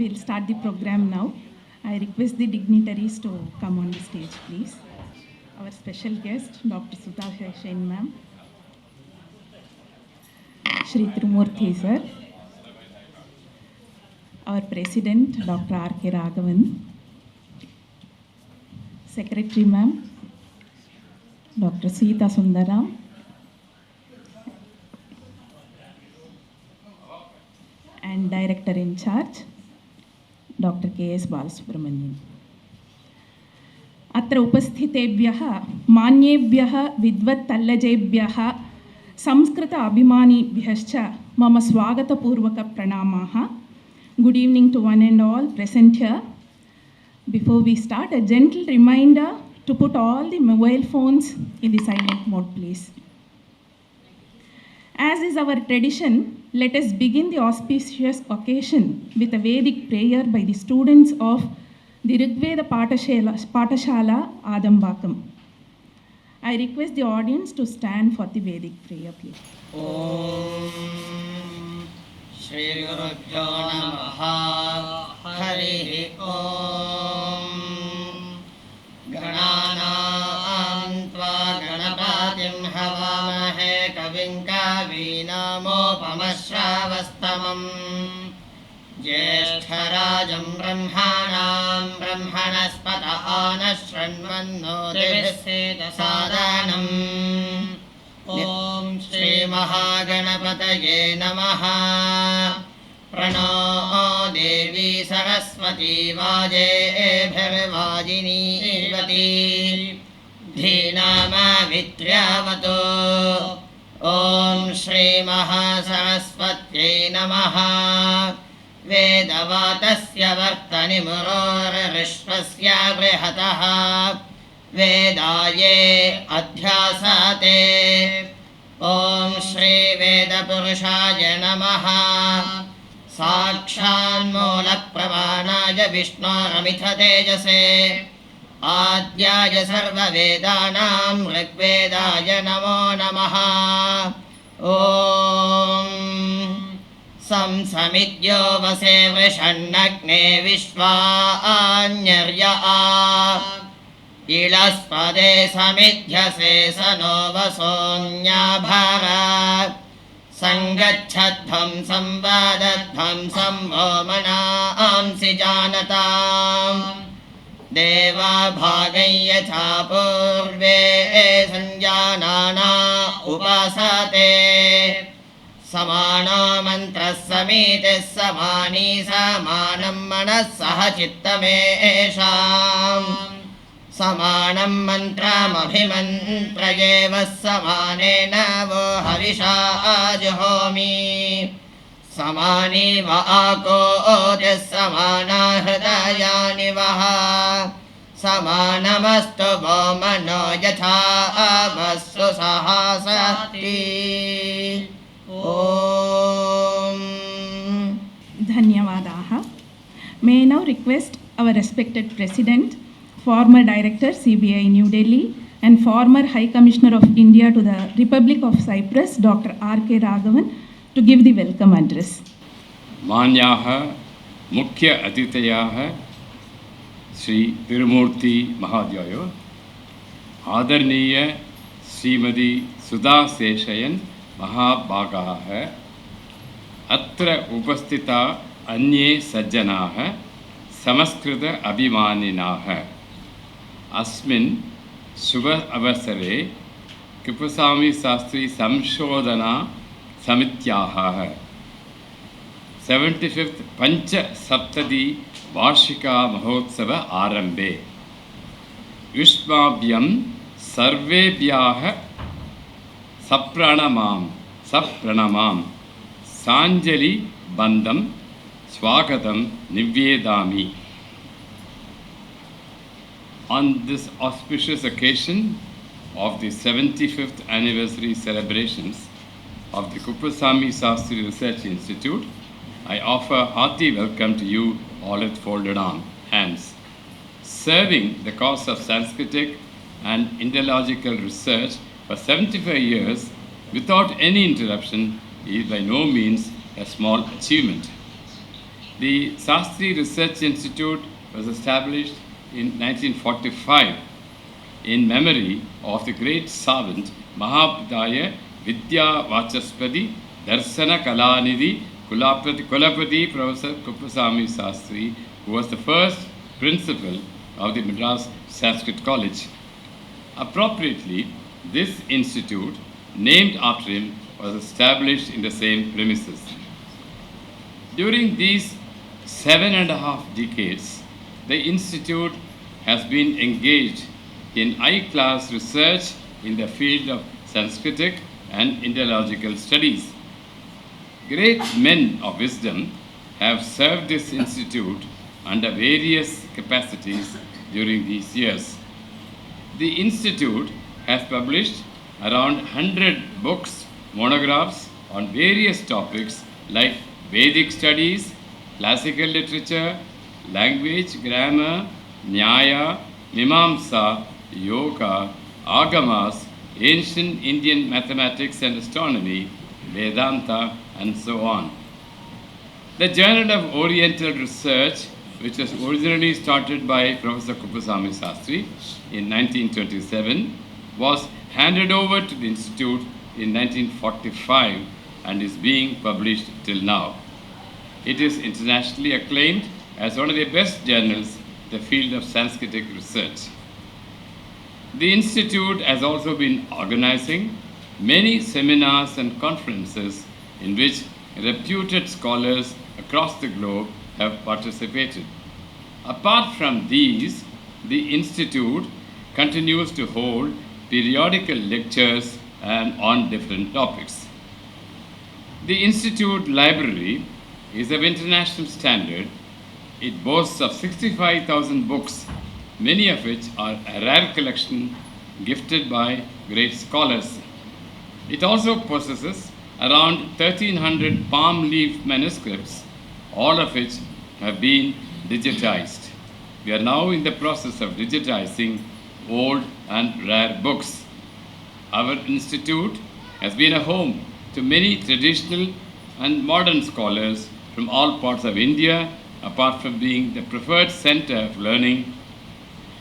We'll start the program now. I request the dignitaries to come on the stage, please. Our special guest, Dr. Sudha Seshayyan ma'am, Shri Tirumurti sir, our President, Dr. R.K. Raghavan, Secretary ma'am, Dr. Sita Sundaram, and Director in charge, Dr. K.S. Balasubramanian. अत्र उपस्थितेभ्यः मान्येभ्यः विद्वत्तल्लजेभ्यः संस्कृत अभिमानिभ्यश्च मम स्वागतपूर्वकप्रणामाः. Good evening to one and all present here. Before we start, a gentle reminder to put all the mobile phones in the silent mode, please. As is our tradition, let us begin the auspicious occasion with a Vedic prayer by the students of the Rigveda Patashala Adambakam. I request the audience to stand for the Vedic prayer, please. Om Shri Gurubhyo Namaha Hari Om Gananam Tva Ganapatim Havamahe Kavim Kavinamopamashravastamam ज्येष्ठराजं ब्रह्मणां ब्रह्मणस्पत आनश्रण्वन्नो दिभिस्सेदसादनम् ॐ श्रीमहागणपतये नमः प्रणो देवी सरस्वती वाजेभिर्वाजिनीवती धीनामवित्र्यावतो ॐ श्रीमहासरस्वत्यै नमः वेदवातस्य वर्तनिमुरोर्विश्वस्य बृहतः वेदाये अध्यासाते ॐ श्रीवेदपुरुषाय नमः साक्षान्मूलप्रमाणाय विष्णोरमिथतेजसे आद्याय सर्ववेदानां ऋग्वेदाय नमो नमः ॐ संसमिद्यो वसे वृषन्नग्ने विश्वान्यर्या इळस्पदे समिध्यसे सनो वसोऽन्याभर सङ्गच्छध्वं संवादध्वं संवो मनांसि जानताम् देवा भागं यथा पूर्वे संजानाना उपासते समानो मन्त्रः समीतिः समानी समानं मनः सह चित्तमेषाम् समानं मन्त्रमभिमन्त्रयेव समानेन वो हविषा जुहोमि समानी व आकोतिः समाना हृदयानि वः समानमस्तु वो मनो यथा वस्सु सहासति. Dhanyavadaha. May I now request our respected President, former Director CBI New Delhi and former High Commissioner of India to the Republic of Cyprus, Dr. R.K. Raghavan, to give the welcome address. Manyaha Mukhya Atithayaha Sri Tirumurti Mahadyayo Adarniya Srimadi Sudha Seshayyan महाभागाः अत्र उपस्थिता अन्ये सज्जनाः संस्कृत अभिमानिनः अस्मिन् शुभ अवसरे कृपस्वामी Shastri संशोधना समित्याः 75th पंचसप्तति वार्षिका महोत्सव आरम्भे युष्माभ्यं सर्वेभ्यः सप्रणमां सांजलि बंदम स्वागतम निवेदामि. On this auspicious occasion of the 75th anniversary celebrations of the Kuppasamy Sastri Research Institute, I offer hearty welcome to you all with folded hands. Serving the cause of Sanskritic and Indological research for 75 years without any interruption is by no means a small achievement. The Sastri Research Institute was established in 1945 in memory of the great savant Mahabudaya Vidya Vachaspati Darsana Kalanidhi Kulapati Professor Kuppasamy Sastri, who was the first principal of the Madras Sanskrit College. Appropriately, this institute, named after him, was established in the same premises. During these 7.5 decades, the institute has been engaged in high-class research in the field of Sanskritic and Indological studies. Great men of wisdom have served this institute under various capacities during these years. The institute has published around 100 books, monographs on various topics like Vedic studies, classical literature, language, grammar, Nyaya, Mimamsa, Yoga, Agamas, ancient Indian mathematics and astronomy, Vedanta, and so on. The Journal of Oriental Research, which was originally started by Professor Kuppasamy Sastri in 1927, was handed over to the institute in 1945 and is being published till now. It is internationally acclaimed as one of the best journals in the field of Sanskritic research. The institute has also been organizing many seminars and conferences in which reputed scholars across the globe have participated. Apart from these, the institute continues to hold periodical lectures and on different topics. The institute library is of international standard. It boasts of 65,000 books, many of which are a rare collection gifted by great scholars. It also possesses around 1,300 palm leaf manuscripts, all of which have been digitized. We are now in the process of digitizing old and rare books. Our institute has been a home to many traditional and modern scholars from all parts of India, apart from being the preferred center of learning,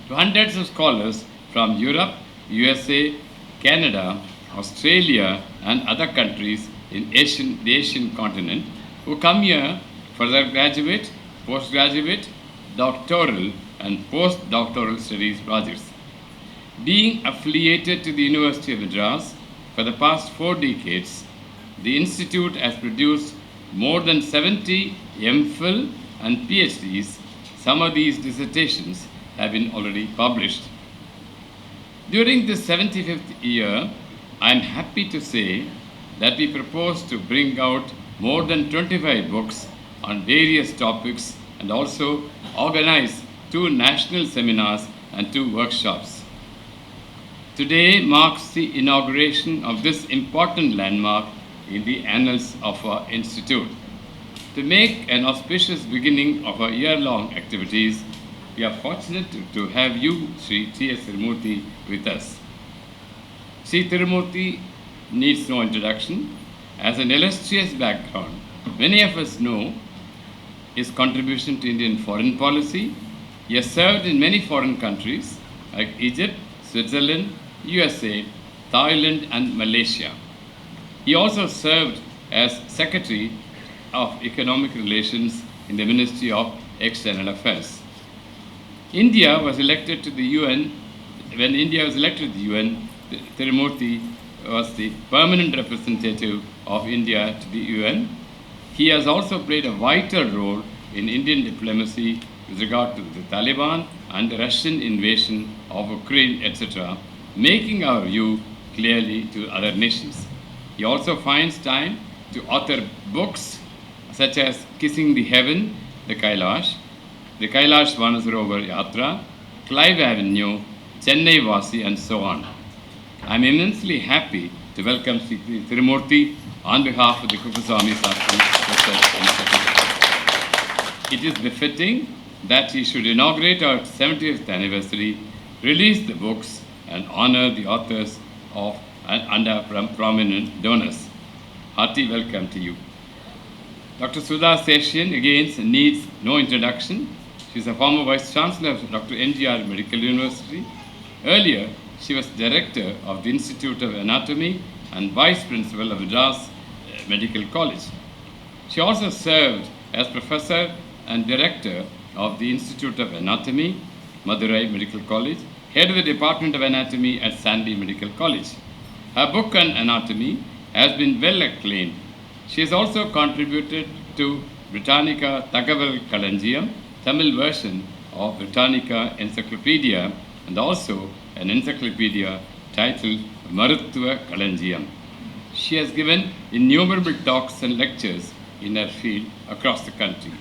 to hundreds of scholars from Europe, USA, Canada, Australia, and other countries in the Asian continent who come here for their graduate, postgraduate, doctoral, and postdoctoral studies projects. Being affiliated to the University of Madras for the past 4 decades, the institute has produced more than 70 MPhil and PhDs. Some of these dissertations have been already published. During this 75th year, I am happy to say that we propose to bring out more than 25 books on various topics and also organize 2 national seminars and 2 workshops. Today marks the inauguration of this important landmark in the annals of our institute. To make an auspicious beginning of our year-long activities, we are fortunate to have you, Sri T.S. Tirumurti, with us. Sri Tirumurti needs no introduction. As an illustrious background, many of us know his contribution to Indian foreign policy. He has served in many foreign countries like Egypt, Switzerland, USA, Thailand, and Malaysia. He also served as Secretary of Economic Relations in the Ministry of External Affairs. India was elected to the UN. When India was elected to the UN, Tirumurti was the permanent representative of India to the UN. He has also played a vital role in Indian diplomacy with regard to the Taliban and the Russian invasion of Ukraine, etc., making our view clearly to other nations. He also finds time to author books such as Kissing the Heaven, the Kailash Manasarovar Yatra, Clive Avenue, Chennai Vasi, and so on. I am immensely happy to welcome Sri Tirumurti on behalf of the Kuppasamy Sastri Research Institute. It is befitting that he should inaugurate our 70th anniversary, release the books, and honor the authors and prominent donors. Hearty welcome to you. Dr. Sudha Seshayyan again needs no introduction. She is a former Vice-Chancellor of Dr. MGR Medical University. Earlier, she was Director of the Institute of Anatomy and Vice Principal of Madras Medical College. She also served as Professor and Director of the Institute of Anatomy, Madurai Medical College, Head of the Department of Anatomy at Sandy Medical College. Her book on anatomy has been well acclaimed. She has also contributed to Britannica Thagaval Kalanjiyam, Tamil version of Britannica Encyclopedia, and also an encyclopedia titled Maruttuva Kalanjiyam. She has given innumerable talks and lectures in her field across the country.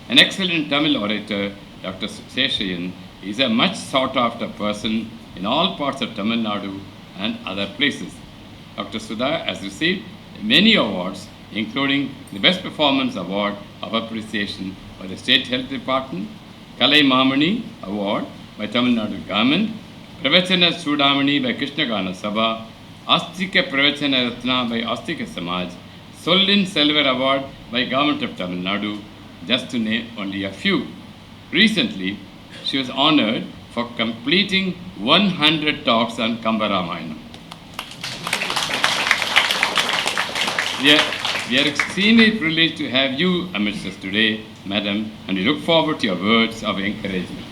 An excellent Tamil orator, Dr. Seshayyan, is a much sought after person in all parts of Tamil Nadu and other places. Dr. Sudha has received many awards, including the Best Performance Award of Appreciation by the State Health Department, Kalai Mamani Award by Tamil Nadu Government, Pravachana Sudamani by Krishnagana Sabha, Astika Pravachana Ratna by Astika Samaj, Sollin Silver Award by Government of Tamil Nadu, just to name only a few. Recently, she was honored for completing 100 talks on Kambaramayana. We are extremely privileged to have you amidst us today, Madam, and we look forward to your words of encouragement.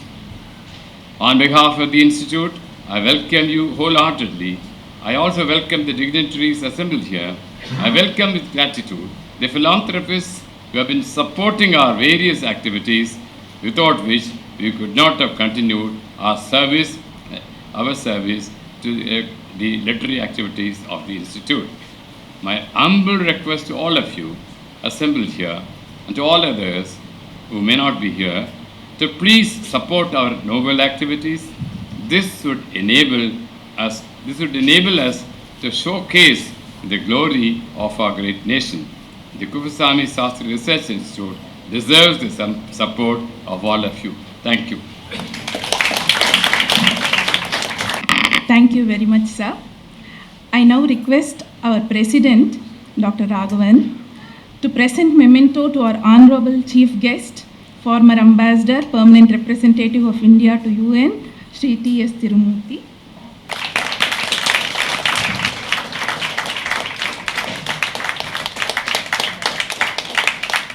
On behalf of the Institute, I welcome you wholeheartedly. I also welcome the dignitaries assembled here. I welcome with gratitude the philanthropists who have been supporting our various activities, without which we could not have continued our service to the literary activities of the Institute. My humble request to all of you assembled here and to all others who may not be here to please support our noble activities. This would enable us to showcase the glory of our great nation. The Kuppuswamy Sastry Research Institute deserves the support of all of you. Thank you. Thank you very much, sir. I now request our President, Dr. Raghavan, to present memento to our Honorable Chief Guest, former Ambassador, Permanent Representative of India to UN, Sri T.S. Tirumurti.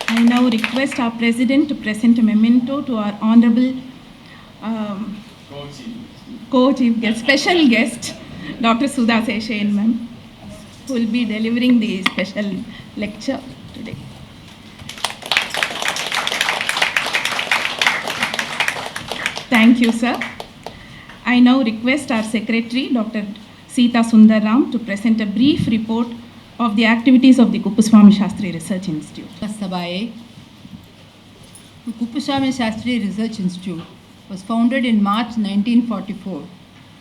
I now request our President to present a memento to our Honorable Co-Chief Guest, Special Guest, Dr. Sudha Seshayyan, ma'am, who will be delivering the special lecture today. Thank you, sir. I now request our Secretary, Dr. Sita Sundaram, to present a brief report of the activities of the Kuppuswamy Sastry Research Institute. Sabaye. The Kuppuswamy Sastry Research Institute was founded in March 1944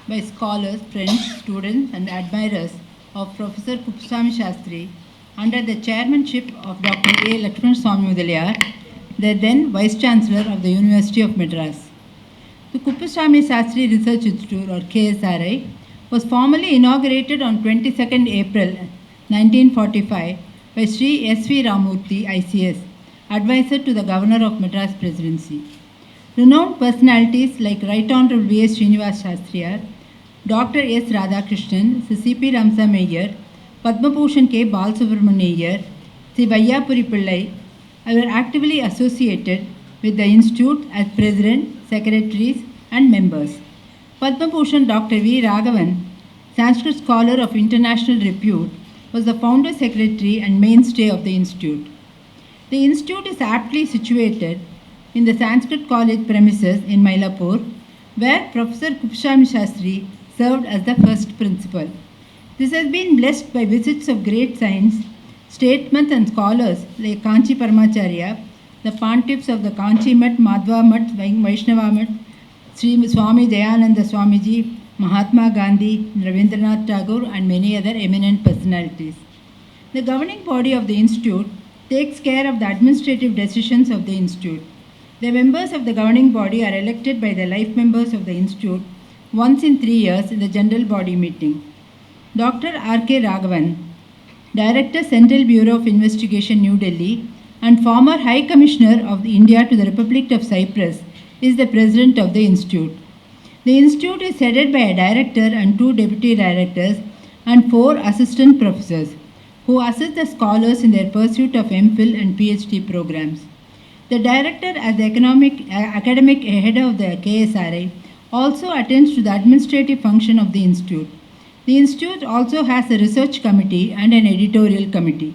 by scholars, friends, students and admirers of Professor Kuppuswamy Sastry under the chairmanship of Dr. A. Lakshman Swamy Udaliyar, the then Vice-Chancellor of the University of Madras. The Kuppuswamy Sastry Research Institute, or KSRI, was formally inaugurated on 22nd April 1945 by Sri S.V. Ramurthy, ICS, advisor to the Governor of Madras Presidency. Renowned personalities like Right Honorable V.S. Srinivas Shastriyar, Dr. S. Radhakrishnan, C.P. Ramsa Meyer, Padma Bhushan K. Balasubramanian, Sri Vayyapuri Pillai were actively associated with the Institute as President, Secretaries and members. Padma Bhushan Dr. V. Raghavan, Sanskrit scholar of international repute, was the founder secretary and mainstay of the Institute. The Institute is aptly situated in the Sanskrit College Premises in Mylapore, where Professor Kuppuswamy Sastry served as the first principal. This has been blessed by visits of great science, statesmen and scholars like Kanchi Paramacharya, the pontiffs of the Kanchi Mat, Madhva Mat, Vaishnava Mat, Sri Swami Dayananda Swamiji, Mahatma Gandhi, Rabindranath Tagore and many other eminent personalities. The governing body of the Institute takes care of the administrative decisions of the Institute. The members of the governing body are elected by the life members of the Institute once in 3 years in the general body meeting. Dr. R.K. Raghavan, Director, Central Bureau of Investigation, New Delhi, and former High Commissioner of India to the Republic of Cyprus, is the president of the institute. The institute is headed by a director and 2 deputy directors and 4 assistant professors who assist the scholars in their pursuit of MPhil and PhD programs. The director, as the academic head of the KSRI, also attends to the administrative function of the institute. The institute also has a research committee and an editorial committee.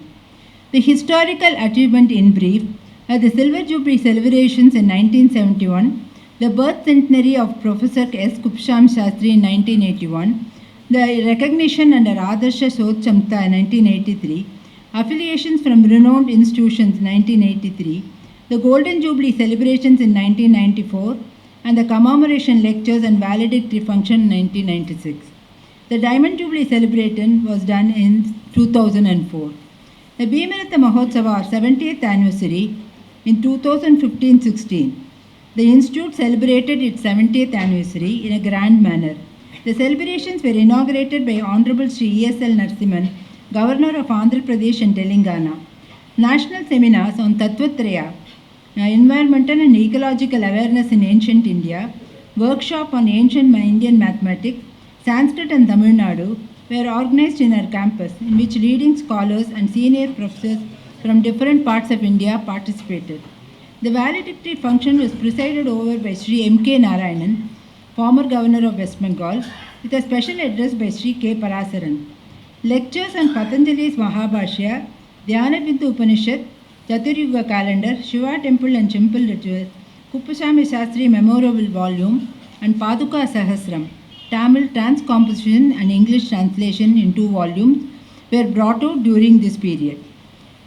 The historical achievement in brief: at the Silver Jubilee celebrations in 1971, the birth centenary of Professor S. Kuppuswamy Shastri in 1981, the recognition under Adarsha Shodh Chamta in 1983, affiliations from renowned institutions in 1983, the Golden Jubilee celebrations in 1994, and the commemoration lectures and valedictory function in 1996. The Diamond Jubilee celebration was done in 2004. The Bhimaratha Mahotsava, our 70th anniversary, in 2015-16. The institute celebrated its 70th anniversary in a grand manner. The celebrations were inaugurated by Honorable Sri E.S.L. Narasimhan, Governor of Andhra Pradesh and Telangana. National seminars on Tattvatraya, environmental and ecological awareness in ancient India, workshop on ancient Indian mathematics, Sanskrit and Tamil Nadu were organized in our campus, in which leading scholars and senior professors from different parts of India participated. The valedictory function was presided over by Sri M.K. Narayanan, former Governor of West Bengal, with a special address by Sri K. Parasaran. Lectures on Patanjali's Mahabhashya, Dhyanabindu Upanishad, Chaturyuga calendar, Shiva temple and temple rituals, Kuppuswamy Shastri memorable volume, and Paduka Sahasram, Tamil transcomposition and English translation in 2 volumes, were brought out during this period.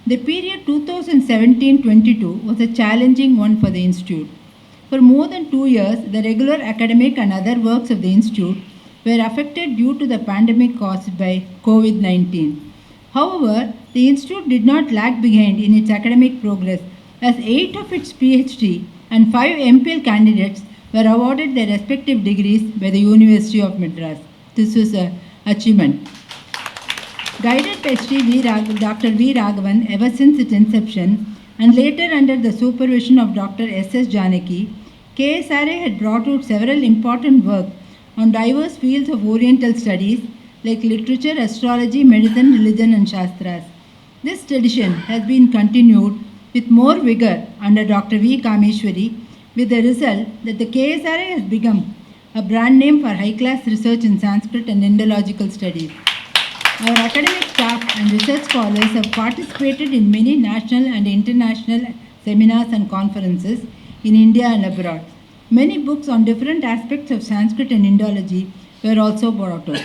The period 2017-22 was a challenging one for the institute. For more than 2 years, the regular academic and other works of the institute were affected due to the pandemic caused by COVID-19. However, the institute did not lag behind in its academic progress, as 8 of its PhD and 5 MPhil candidates were awarded their respective degrees by the University of Madras. This was an achievement. Guided by Dr. V. Raghavan ever since its inception, and later under the supervision of Dr. S.S. Janaki, KSRI had brought out several important works on diverse fields of Oriental studies like literature, astrology, medicine, religion, and Shastras. This tradition has been continued with more vigor under Dr. V. Kameshwari, with the result that the KSRI has become a brand name for high-class research in Sanskrit and Indological studies. Our academic staff and research scholars have participated in many national and international seminars and conferences in India and abroad. Many books on different aspects of Sanskrit and Indology were also brought out.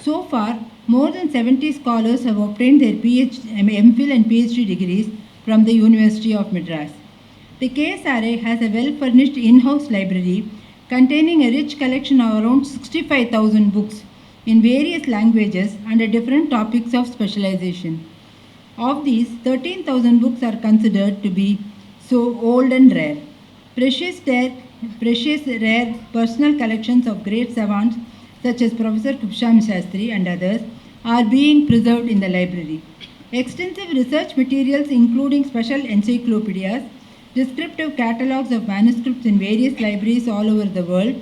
So far, more than 70 scholars have obtained their MPhil and PhD degrees from the University of Madras. The KSRI has a well-furnished in-house library containing a rich collection of around 65,000 books in various languages under different topics of specialization. Of these, 13,000 books are considered to be so old and rare. Precious, rare personal collections of great savants such as Professor Kuppuswamy Shastri and others are being preserved in the library. Extensive research materials including special encyclopedias, descriptive catalogues of manuscripts in various libraries all over the world,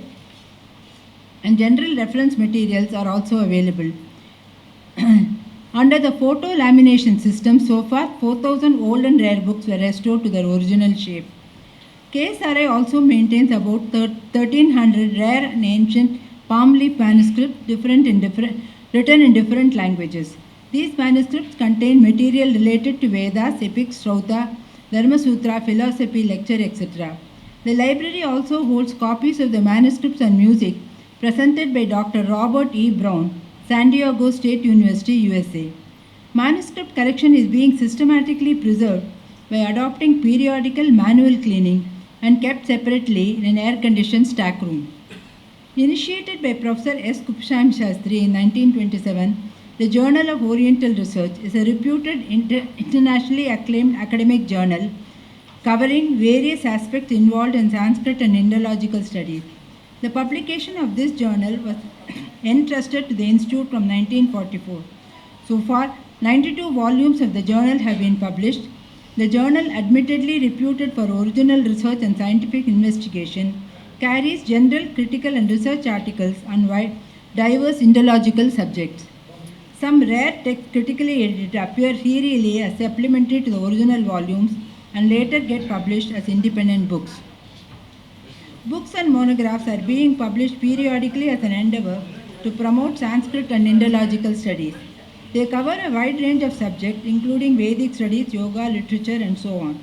and general reference materials are also available. Under the photo lamination system, so far 4,000 old and rare books were restored to their original shape. KSRI also maintains about 1,300 rare and ancient palm leaf manuscripts written in different languages. These manuscripts contain material related to Vedas, epics, Shrauta, Dharma Sutra, philosophy, lecture, etc. The library also holds copies of the manuscripts and music presented by Dr. Robert E. Brown, San Diego State University, USA. Manuscript collection is being systematically preserved by adopting periodical manual cleaning and kept separately in an air-conditioned stack room. Initiated by Professor S. Kuppuswamy Shastri in 1927, the Journal of Oriental Research is a reputed internationally acclaimed academic journal covering various aspects involved in Sanskrit and Indological studies. The publication of this journal was entrusted to the Institute from 1944. So far, 92 volumes of the journal have been published. The journal, admittedly reputed for original research and scientific investigation, carries general, critical, and research articles on diverse Indological subjects. Some rare texts critically edited appear serially as supplementary to the original volumes and later get published as independent books. Books and monographs are being published periodically as an endeavor to promote Sanskrit and Indological studies. They cover a wide range of subjects, including Vedic studies, yoga, literature, and so on.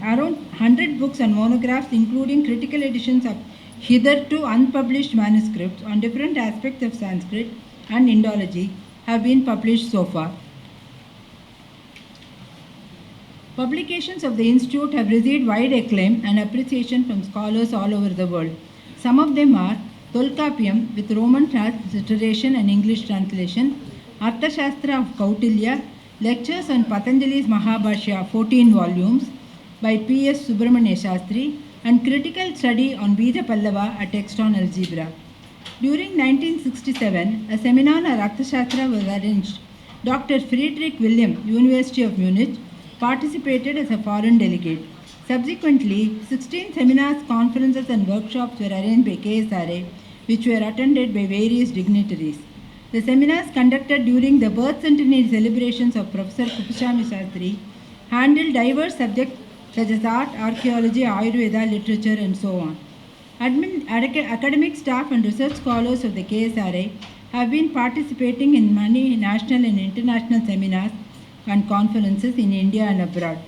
Around 100 books and monographs, including critical editions of hitherto unpublished manuscripts on different aspects of Sanskrit and Indology, have been published so far. Publications of the Institute have received wide acclaim and appreciation from scholars all over the world. Some of them are Tolkappiyam with Roman transliteration and English translation, Arthashastra of Kautilya, Lectures on Patanjali's Mahabhashya, 14 volumes, by P.S. Subramanya Shastri, and Critical Study on Bija Pallava, a text on algebra. During 1967, a seminar on Arthashastra was arranged. Dr. Friedrich Wilhelm, University of Munich, participated as a foreign delegate. Subsequently, 16 seminars, conferences, and workshops were arranged by KSRI, which were attended by various dignitaries. The seminars conducted during the birth centenary celebrations of Professor Kuppuswamy Shastri handled diverse subjects such as art, archaeology, Ayurveda, literature, and so on. Academic staff and research scholars of the KSRI have been participating in many national and international seminars and conferences in India and abroad.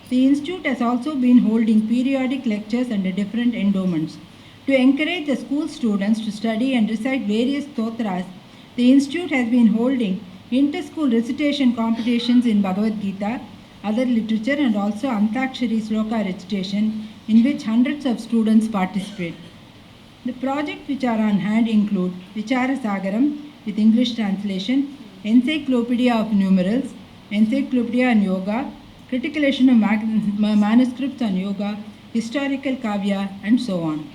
The Institute has also been holding periodic lectures under different endowments. To encourage the school students to study and recite various stotras, the Institute has been holding inter-school recitation competitions in Bhagavad Gita, other literature, and also Antakshari Sloka recitation, in which hundreds of students participate. The projects which are on hand include Vichara Sagaram with English translation, Encyclopedia of Numerals, Encyclopedia on Yoga, critical edition of manuscripts on yoga, historical kavya, and so on.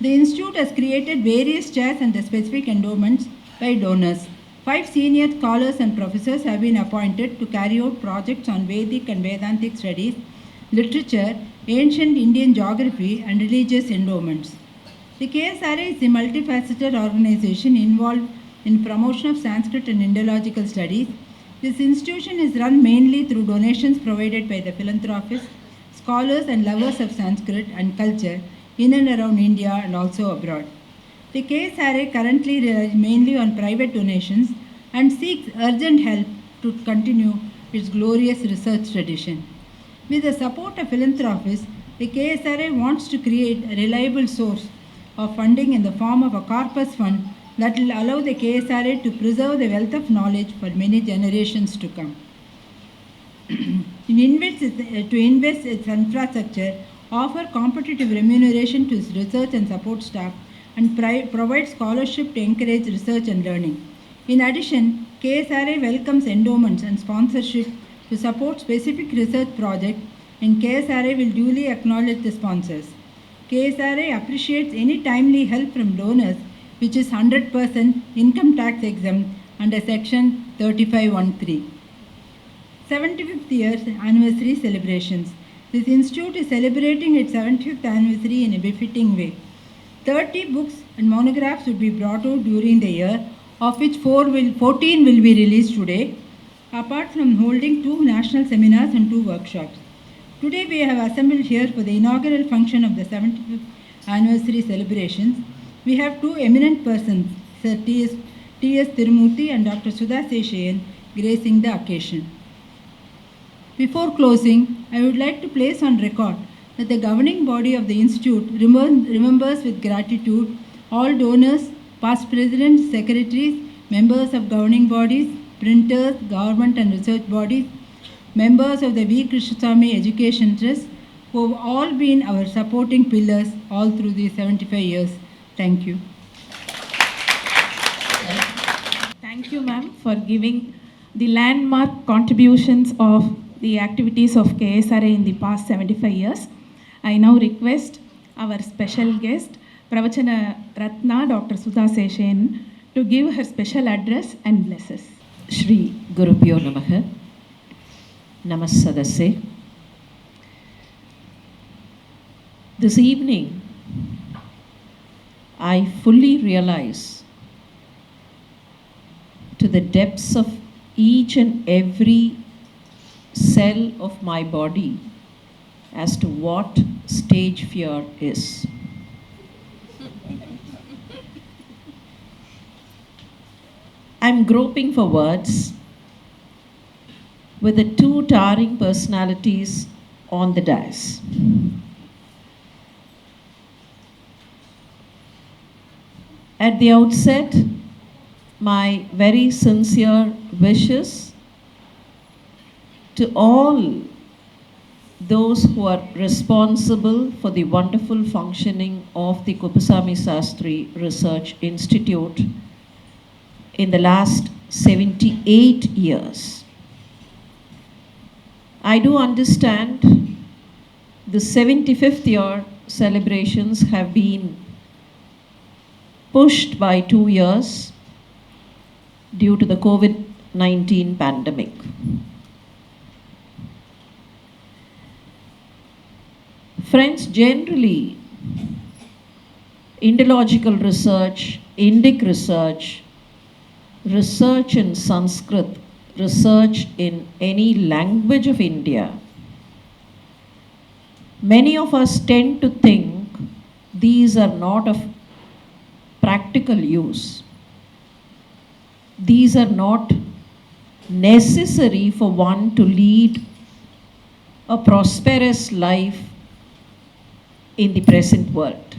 The Institute has created various chairs and specific endowments by donors. 5 senior scholars and professors have been appointed to carry out projects on Vedic and Vedantic studies, literature, ancient Indian geography, and religious endowments. The KSRI is a multifaceted organization involved in promotion of Sanskrit and Indological studies. This institution is run mainly through donations provided by the philanthropists, scholars, and lovers of Sanskrit and culture in and around India and also abroad. The KSRI currently relies mainly on private donations and seeks urgent help to continue its glorious research tradition. With the support of philanthropists, the KSRI wants to create a reliable source of funding in the form of a corpus fund that will allow the KSRI to preserve the wealth of knowledge for many generations to come. To invest its infrastructure, offer competitive remuneration to its research and support staff, and provide scholarship to encourage research and learning. In addition, KSRI welcomes endowments and sponsorship to support specific research projects, and KSRI will duly acknowledge the sponsors. KSRI appreciates any timely help from donors, which is 100% income tax exempt under Section 3513. 75th year anniversary celebrations. This institute is celebrating its 75th anniversary in a befitting way. 30 books and monographs will be brought out during the year, of which 14 will be released today, apart from holding 2 national seminars and 2 workshops. Today we have assembled here for the inaugural function of the 75th anniversary celebrations. We have 2 eminent persons, Sir T.S. Tirumurti and Dr. Sudha Seshayyan, gracing the occasion. Before closing, I would like to place on record that the governing body of the Institute remembers with gratitude all donors, past presidents, secretaries, members of governing bodies, printers, government and research bodies, members of the V. Krishnaswamy Education Trust, who have all been our supporting pillars all through these 75 years. Thank you. Thank you, ma'am, for giving the landmark contributions of the activities of KSRI in the past 75 years. I now request our special guest, Pravachana Ratna, Dr. Sudha Seshayyan, to give her special address and bless us. Shri Gurubhyo Namaha. Namasadase. This evening, I fully realize to the depths of each and every cell of my body as to what stage fear is. I'm groping for words with the two towering personalities on the dais. At the outset, my very sincere wishes to all those who are responsible for the wonderful functioning of the Kuppusamy Sastry Research Institute in the last 78 years. I do understand the 75th year celebrations have been pushed by 2 years due to the COVID-19 pandemic. Friends, generally, Indological research, Indic research, research in Sanskrit, research in any language of India, many of us tend to think these are not of practical use. These are not necessary for one to lead a prosperous life in the present world.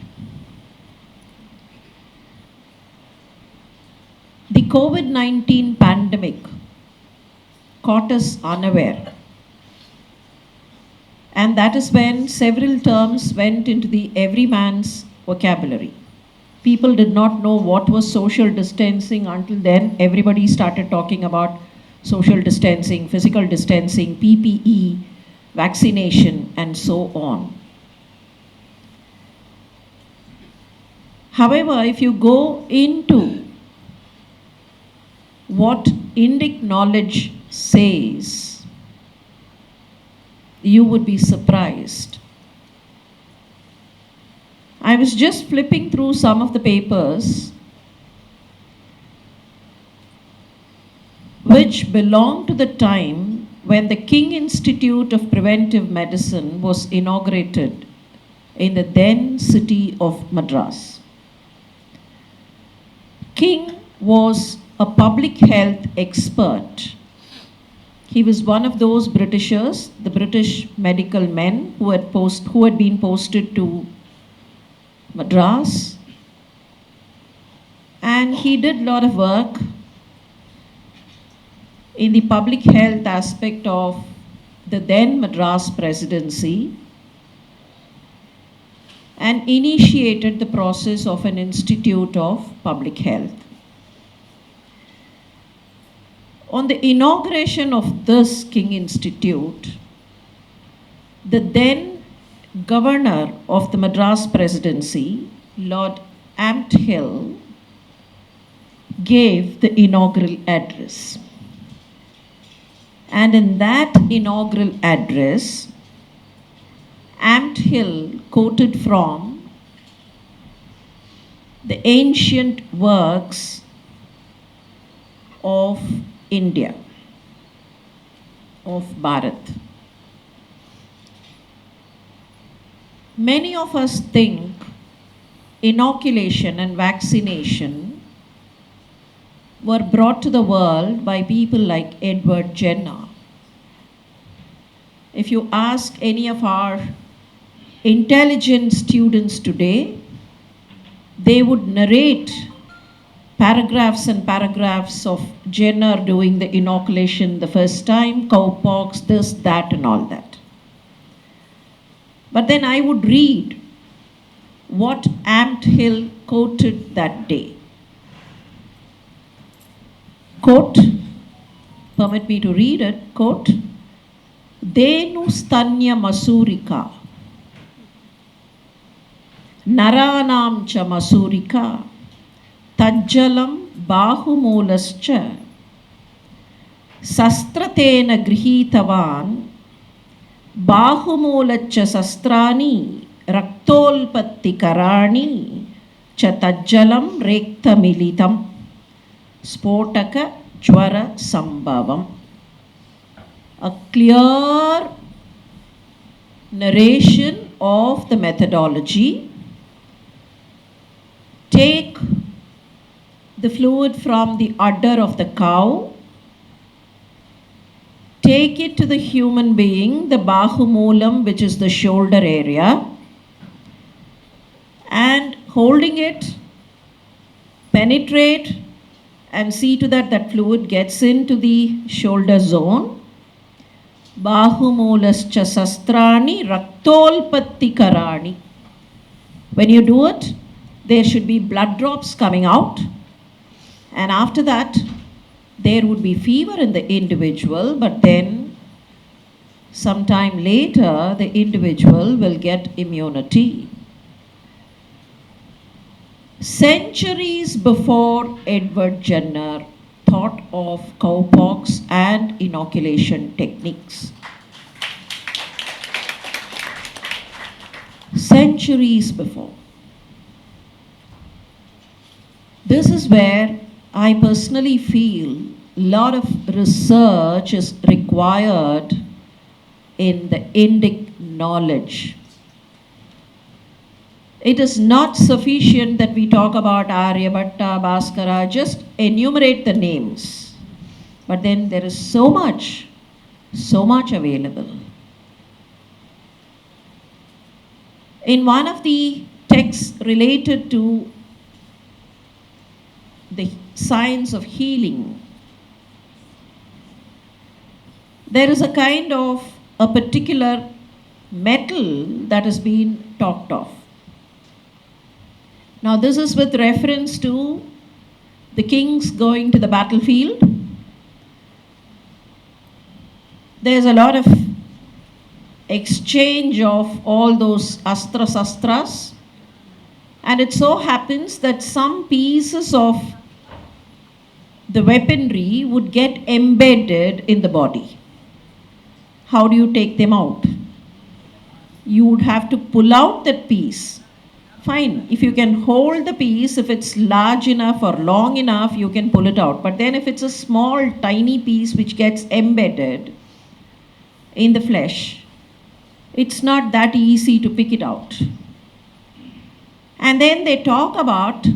The COVID-19 pandemic caught us unaware, and that is when several terms went into the everyman's vocabulary. People did not know what was social distancing until then. Everybody started talking about social distancing, physical distancing, PPE, vaccination, and so on. However, if you go into what Indic knowledge says, you would be surprised. I was just flipping through some of the papers which belong to the time when the King Institute of Preventive Medicine was inaugurated in the then city of Madras. King was a public health expert. He was one of those Britishers, the British medical men who had been posted to Madras, and he did a lot of work in the public health aspect of the then Madras presidency and initiated the process of an institute of public health. On the inauguration of this King Institute, the then governor of the Madras presidency, Lord Ampthill, gave the inaugural address. And in that inaugural address, Ampthill quoted from the ancient works of India, of Bharat. Many of us think inoculation and vaccination were brought to the world by people like Edward Jenner. If you ask any of our intelligent students today, they would narrate paragraphs and paragraphs of Jenner doing the inoculation the first time, cowpox, this, that, and all that. But then I would read what Ampthill quoted that day. Quote, permit me to read it, quote, Denu stanya masurika, naranam cha masurika, tajjalam bahumolascha, Sastratena grihitavan bahumolaccha sastrani raktolpatti karani cha tajjalam rekta militam spotaka jwara sambhavam. A clear narration of the methodology. Take the fluid from the udder of the cow, take it to the human being, the bahumolam, which is the shoulder area, and holding it, penetrate and see to that that fluid gets into the shoulder zone. Bahumolascha sastrani raktolpatti karani. When you do it, there should be blood drops coming out, and after that there would be fever in the individual, but then sometime later the individual will get immunity. Centuries before Edward Jenner thought of cowpox and inoculation techniques. Centuries before. This is where I personally feel a lot of research is required in the Indic knowledge. It is not sufficient that we talk about Aryabhatta, Bhaskara, just enumerate the names. But then there is so much available. In one of the texts related to the science of healing, there is a kind of a particular metal that has been talked of. Now this is with reference to the kings going to the battlefield. There's a lot of exchange of all those astra-sastras, and it so happens that some pieces of the weaponry would get embedded in the body. How do you take them out? You would have to pull out that piece. Fine, if you can hold the piece, if it's large enough or long enough, you can pull it out. But then if it's a small, tiny piece which gets embedded in the flesh, it's not that easy to pick it out. And then they talk about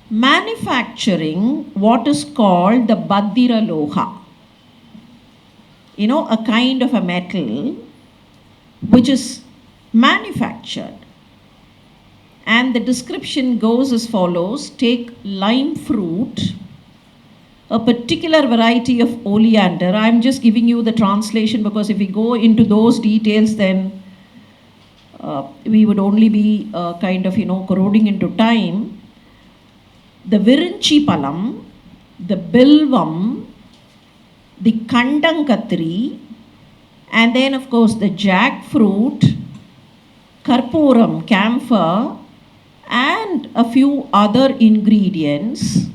manufacturing what is called the Badira Loha. You know, a kind of a metal which is manufactured. And the description goes as follows: take lime fruit, a particular variety of oleander. I'm just giving you the translation because if we go into those details, then we would only be corroding into time. The Virinchi Palam, the Bilvam, the Kandankatri, and then of course the jackfruit, Karpuram, camphor, and a few other ingredients.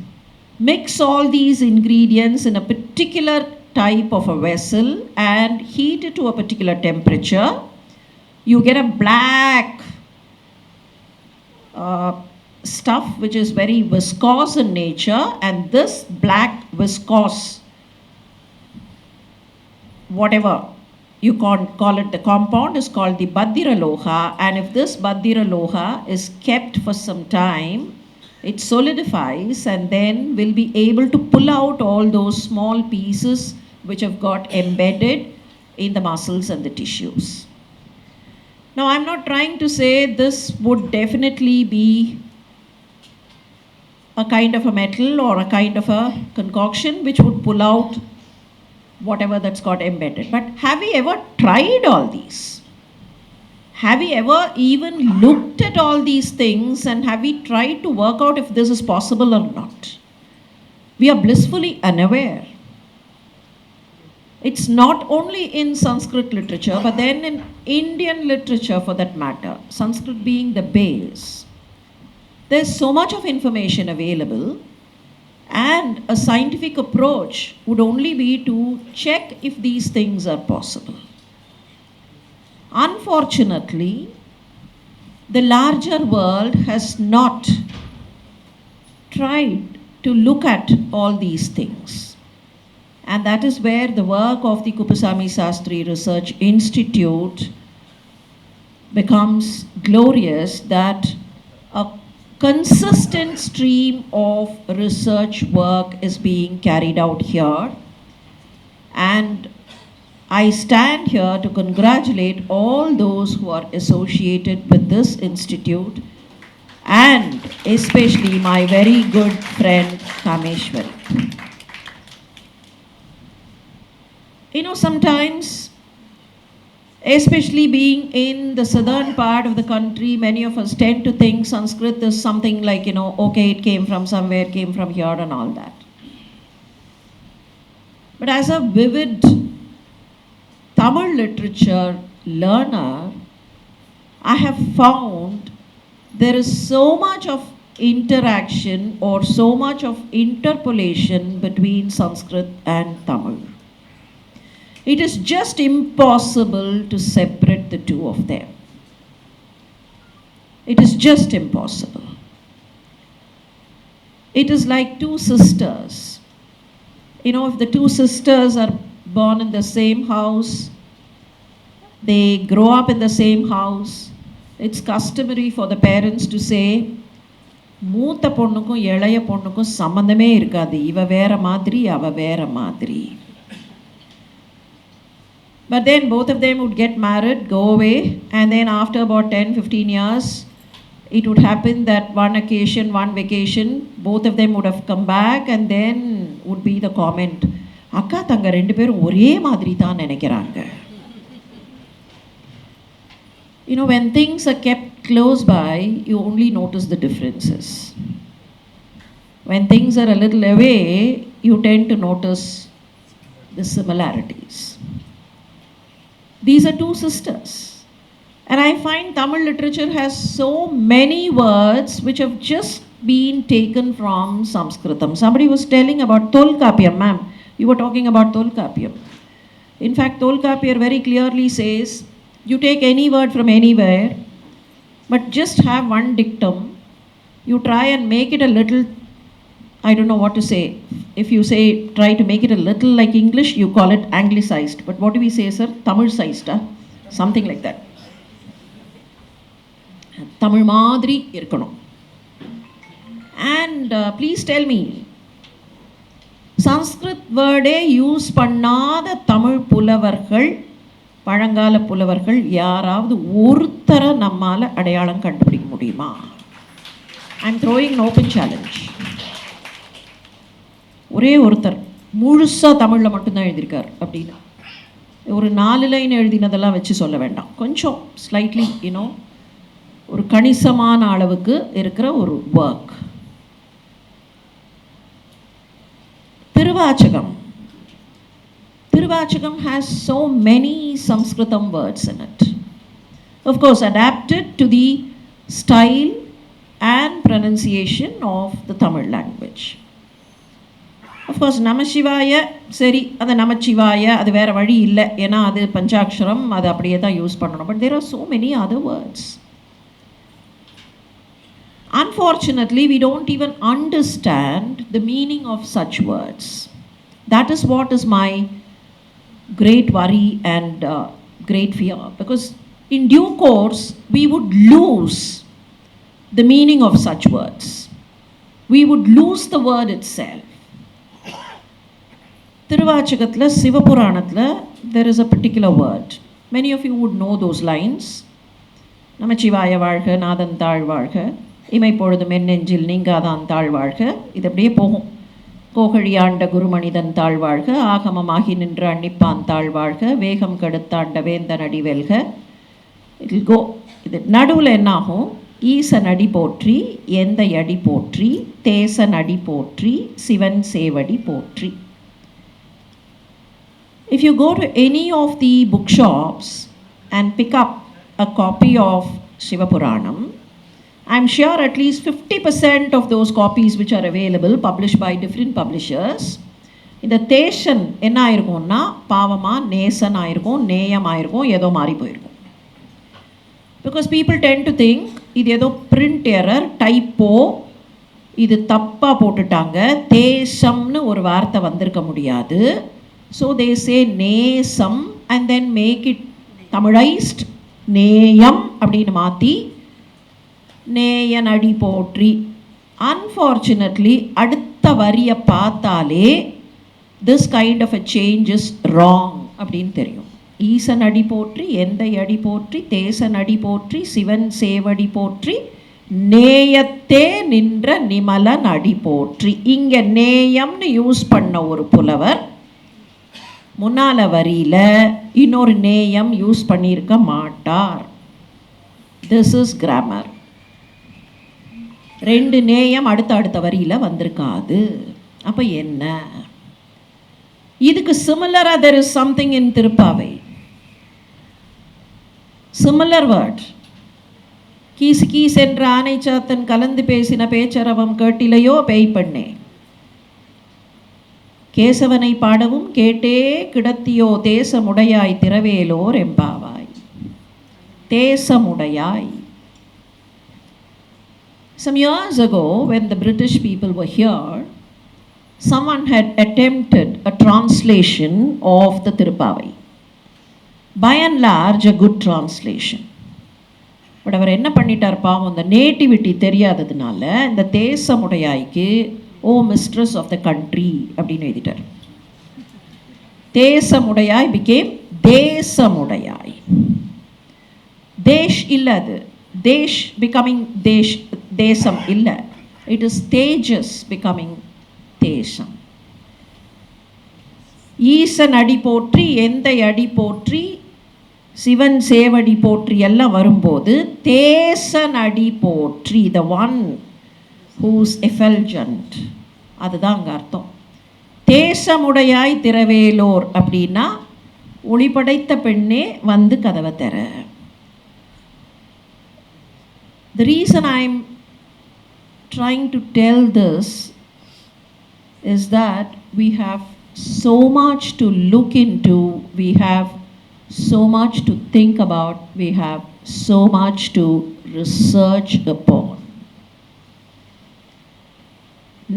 Mix all these ingredients in a particular type of a vessel and heat it to a particular temperature. You get a black stuff which is very viscous in nature, and this black viscous, whatever you call it, the compound is called the Badira Loha, and if this Badira Loha is kept for some time, it solidifies and then will be able to pull out all those small pieces which have got embedded in the muscles and the tissues. Now, I'm not trying to say this would definitely be a kind of a metal or a kind of a concoction which would pull out whatever that's got embedded. But have we ever tried all these? Have we ever even looked at all these things and have we tried to work out if this is possible or not? We are blissfully unaware. It's not only in Sanskrit literature, but then in Indian literature for that matter, Sanskrit being the base. There's so much of information available, And a scientific approach would only be to check if these things are possible. Unfortunately, the larger world has not tried to look at all these things. And that is where the work of the Kuppusamy Sastry Research Institute becomes glorious, that a consistent stream of research work is being carried out here. And I stand here to congratulate all those who are associated with this institute, and especially my very good friend Kameshwari. Sometimes, especially being in the southern part of the country, many of us tend to think Sanskrit is something like, okay, it came from somewhere, came from here and all that. But as a vivid Tamil literature learner, I have found there is so much of interaction or so much of interpolation between Sanskrit and Tamil. It is just impossible to separate the two of them. It is just impossible. It is like two sisters. If the two sisters are born in the same house, they grow up in the same house, it's customary for the parents to say, மூத்த பொண்ணுக்கும் இளைய பொண்ணுக்கும் சம்பந்தமே இருக்காது, இவ வேற மாதிரி அவ வேற மாதிரி. But then both of them would get married, go away, and then after about 10-15 years, it would happen that one occasion, one vacation, both of them would have come back, and then would be the comment, அக்கா தங்க ரெண்டு பேரும் ஒரே மாதிரி தான் நினைக்கிறாங்க. When things are kept close by, you only notice the differences. When things are a little away, you tend to notice the similarities. These are two sisters. And I find Tamil literature has so many words which have just been taken from Sanskritam. Somebody was telling about Tolkapiyam, ma'am. You were talking about Tolkapiyam. In fact, Tolkapiyam very clearly says, you take any word from anywhere, but just have one dictum. You try and make it a little, I don't know what to say. If you say, try to make it a little like English, you call it anglicized. But what do we say, sir? Tamil-sized, something like that. Tamil madri irkanum. And please tell me, Sanskrit word use பண்ணாத தமிழ் புலவர்கள், பழங்கால புலவர்கள் யாராவது ஒருத்தரை நம்மால அடையாளம் கண்டுபிடிக்க முடியுமா? I'm throwing an open challenge. ஒரே ஒருத்தர் முழுசாக தமிழில் மட்டும்தான் எழுதியிருக்கார் அப்படின்னு ஒரு 4 லைன் எழுதினதெல்லாம் வச்சு சொல்ல வேண்டாம், கொஞ்சம் ஸ்லைட்லி ஒரு கணிசமான அளவுக்கு இருக்கிற ஒரு work. Tiruvachakam has so many Sanskritam words in it. Of course, adapted to the style and pronunciation of the Tamil language. Of course, Namashivaya, சரி அது நமச்சிவாய அது வேற வழி இல்லை, ஏன்னா அது பஞ்சாட்சரம், அது அப்படியே தான் யூஸ் பண்ணணும். But there are so many other words. Unfortunately, we don't even understand the meaning of such words. That is what is my great worry and great fear, because in due course we would lose the meaning of such words. We would lose the word itself. Tiruvachakathla, Sivapuranathla, there is a particular word. Many of you would know those lines. Namachivaya varga, Nadan Thal varga, இமைப்பொழுது மென்னெஞ்சில் நீங்காதான் தாழ்வாழ்க. இது அப்படியே போகும். கோகழியாண்ட குருமனிதன் தாழ்வாழ்க, ஆகமமாகி நின்ற அன்னிப்பான் தாழ்வாழ்க, வேகம் கெடுத்தாண்ட வேந்தன் அடி வெல்க. It go. இது நடுவில் என்னாகும்? ஈசன் அடி போற்றி, எந்த அடி போற்றி, தேசன் அடி போற்றி, சிவன் சேவடி போற்றி. If you go to any of the bookshops and pick up a copy of Shivapuranam, I'm sure at least 50% of those copies which are available, published by different publishers, இந்த தேசன் என்ன ஆயிருக்கும்னா பாவமாக நேசன் ஆயிருக்கும், நேயம் ஆயிருக்கும், ஏதோ மாறி போயிருக்கும். Because people ten to think இது ஏதோ பிரிண்ட் எரர், டைப்போ, இது தப்பாக போட்டுட்டாங்க, தேசம்னு ஒரு வார்த்தை வந்திருக்க முடியாது. ஸோ தே சே நேசம் அண்ட் தென் மேக் இட் தமிழைஸ்ட், நேயம் அப்படின்னு மாற்றி நேயன் அடி போற்றி. அன்ஃபார்ச்சுனேட்லி அடுத்த வரியை பார்த்தாலே this kind of a change is wrong அப்படின்னு தெரியும். ஈசன் அடி போற்றி, எந்தை அடி போற்றி, தேசன் அடி போற்றி, சிவன் சேவடி போற்றி, நேயத்தே நின்ற நிமலன் அடி போற்றி. இங்கே நேயம்னு யூஸ் பண்ண ஒரு புலவர் முன்னால வரியில் இன்னொரு நேயம் யூஸ் பண்ணியிருக்க மாட்டார். This is grammar. ரெண்டு நேயம் அடுத்த வரியில் வந்திருக்காது. அப்போ என்ன? இதுக்கு சிமிலராக there is something in Thiruppavai. Similar word. கீசு கீசென்ற ஆனை சாத்தன் கலந்து பேசின பேச்சரவம் கேட்டிலையோ பேய் பண்ணே, கேசவனை பாடவும் கேட்டே கிடத்தியோ தேசமுடையாய் திரவேலோர் எம்பாவாய். தேசமுடையாய். Some years ago, when the British people were here, someone had attempted a translation of the Tirupavai. By and large, a good translation. But அவர் என்ன பண்ணிட்டார் பாவம், இந்த நேட்டிவிட்டி தெரியாததுனால இந்த தேசமுடையாய்க்கு ஓ மிஸ்ட்ரஸ் ஆஃப் த கண்ட்ரி அப்படின்னு எழுதிட்டார். தேசமுடையாய் became தேசமுடையாய். தேஷ் இல்லை, அது தேஷ் becoming தேஷ், தேசம் இல்லை. இட் இஸ் தேஜஸ் becoming தேசம். ஈசன் அடி போற்றி, எந்தை அடி போற்றி, சிவன் சேவடி போற்றி எல்லாம் வரும்போது தேசன் அடி போற்றி, த ஒன் ஹூஸ் எஃபல்ஜன்ட், அதுதான் அங்கே அர்த்தம். தேசமுடையாய் திரவேலோர் அப்படின்னா ஒளிபடைத்த பெண்ணே வந்து கதவை தர. The reason I'm trying to tell this is that we have so much to look into, we have so much to think about, we have so much to research upon.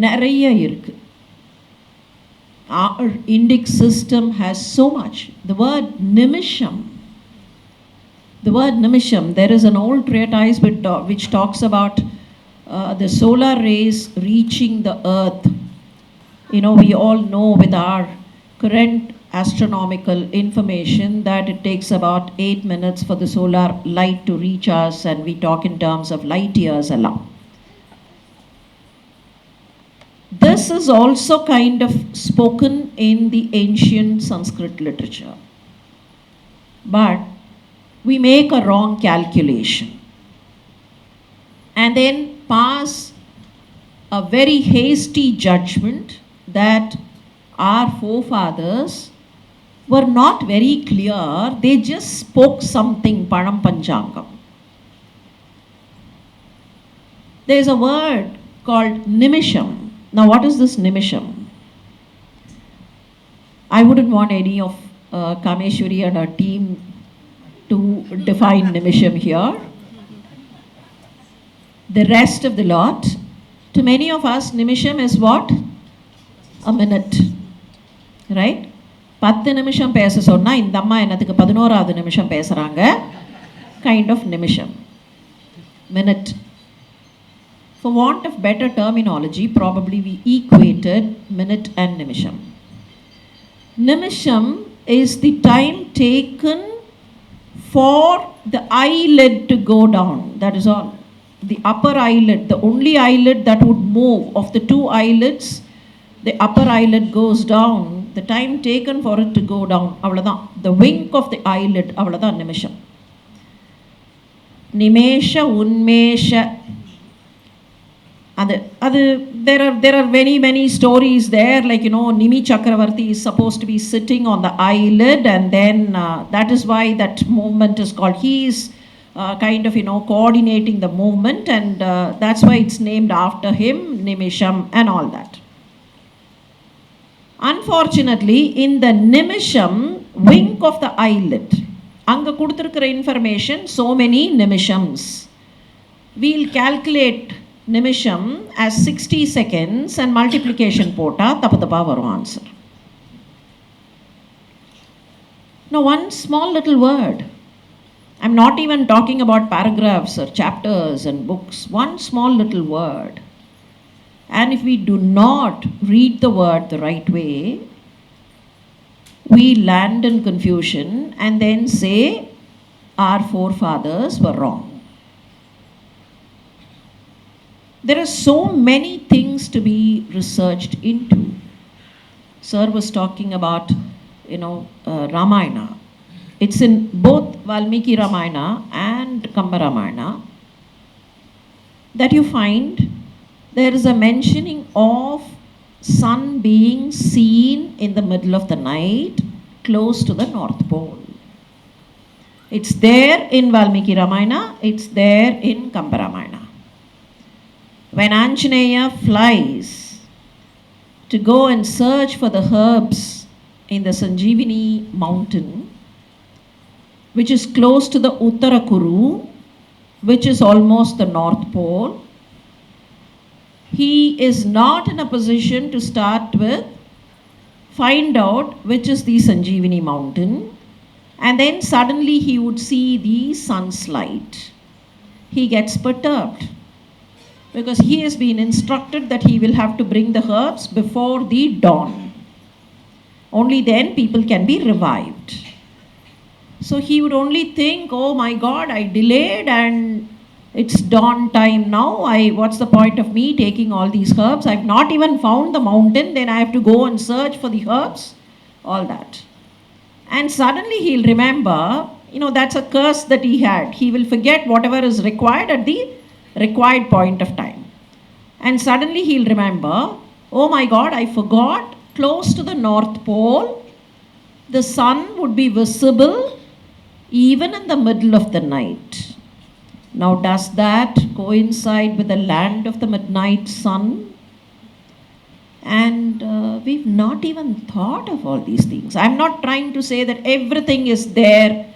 நிறைய இருக்கு. Our Indic system has so much. The word nimisham, there is an old treatise which talks about the solar rays reaching the earth. You know, we all know with our current astronomical information that it takes about 8 minutes for the solar light to reach us, and we talk in terms of light years along. This is also kind of spoken in the ancient Sanskrit literature. But we make a wrong calculation and then pass a very hasty judgment that our forefathers were not very clear. They just spoke something, Panam Panchangam. There is a word called nimisham. Now, what is this nimisham? I wouldn't want any of Kameshwari and her team to define nimisham here. The rest of the lot, to many of us, nimisham is what? A minute, right? 10 நிமிஷம் பேச சொன்னால் இந்த அம்மா என்னத்துக்கு 11வது நிமிஷம் பேசுகிறாங்க, kind of நிமிஷம், minute. For want of better terminology, probably we equated minute and nimisham. Nimisham is the time taken for the eyelid to go down, that is all. The upper eyelid, the only eyelid that would move of the two eyelids, the upper eyelid goes down, the time taken for it to go down, avladhan, the wink of the eyelid, avladhan nimisham. Nimesha unmesha, there are many stories there, like, you know, Nimi Chakravarti is supposed to be sitting on the eyelid, and then that is why that movement is called, he is kind of, coordinating the movement, and that's why it's named after him, Nimisham and all that. Unfortunately, in the Nimisham, wink of the eyelid, anga kuduthirukra information, so many Nimishams. We'll calculate Nimisham as 60 seconds and multiplication pota, tapadapa varum answer. Now, one small little word. I'm not even talking about paragraphs or chapters and books. One small little word. And if we do not read the word the right way, we land in confusion and then say our forefathers were wrong. There are so many things to be researched into. Sir was talking about, Ramayana. It's in both Valmiki Ramayana and Kamba Ramayana that you find there is a mentioning of sun being seen in the middle of the night close to the North Pole. It's there in Valmiki Ramayana, it's there in Kamba Ramayana. When Anjaneya flies to go and search for the herbs in the Sanjeevani mountain, which is close to the Uttarakuru, which is almost the North Pole, he is not in a position to start with, find out which is the Sanjeevani mountain, and then suddenly he would see the sun's light. He gets perturbed because he has been instructed that he will have to bring the herbs before the dawn. Only then people can be revived. So he would only think, oh my God, I delayed and it's dawn time now. What's the point of me taking all these herbs? I've not even found the mountain. Then I have to go and search for the herbs. All that. And suddenly he'll remember, that's a curse that he had. He will forget whatever is required at the required point of time. And suddenly he'll remember, oh my God, I forgot, close to the North Pole, the sun would be visible even in the middle of the night. Now, does that coincide with the land of the midnight sun? And we've not even thought of all these things. I'm not trying to say that everything is there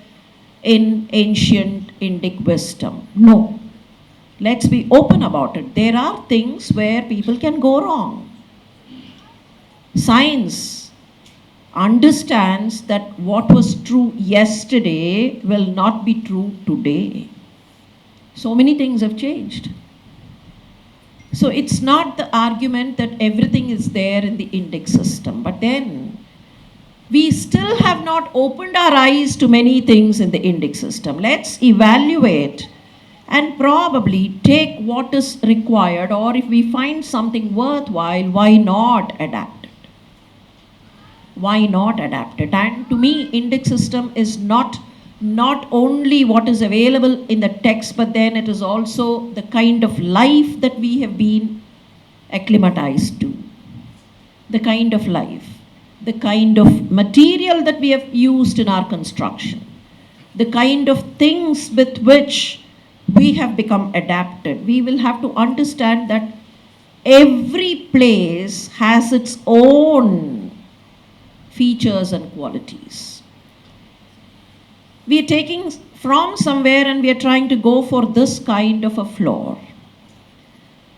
in ancient Indic wisdom. No. Let's be open about it. There are things where people can go wrong. Science understands that what was true yesterday will not be true today. So many things have changed. So it's not the argument that everything is there in the Indic system, but then we still have not opened our eyes to many things in the Indic system. Let's evaluate and probably take what is required, or if we find something worthwhile, why not adapt it? Why not adapt it? And to me, Indic system is not only what is available in the text, but then it is also the kind of life that we have been acclimatized to. The kind of life, the kind of material that we have used in our construction, the kind of things with which we have become adapted. We will have to understand that every place has its own features and qualities. We are taking from somewhere and we are trying to go for this kind of a floor.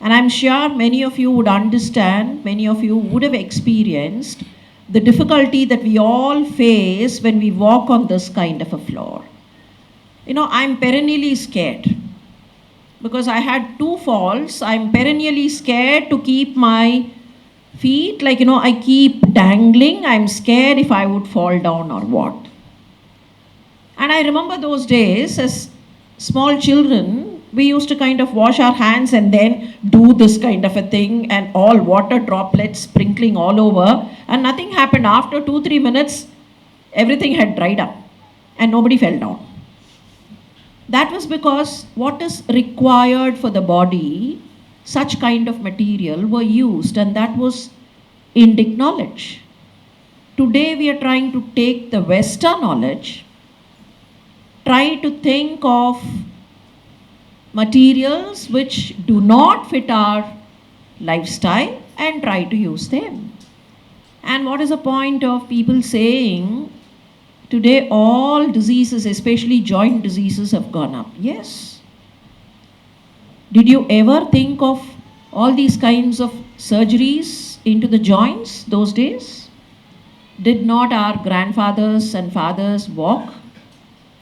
And I'm sure many of you would understand, many of you would have experienced the difficulty that we all face when we walk on this kind of a floor. I'm perennially scared because I had 2 falls. I'm perennially scared to keep my feet, I keep dangling. I'm scared if I would fall down or what. And I remember those days as small children, we used to kind of wash our hands and then do this kind of a thing, and all water droplets sprinkling all over, and nothing happened. After 2-3 minutes, everything had dried up and nobody fell down. That was because what is required for the body, such kind of material were used, and that was Indic knowledge. Today we are trying to take the Western knowledge, try to think of materials which do not fit our lifestyle and try to use them. And what is the point of people saying today all diseases, especially joint diseases, have gone up? Yes. Did you ever think of all these kinds of surgeries into the joints those days? Did not our grandfathers and fathers walk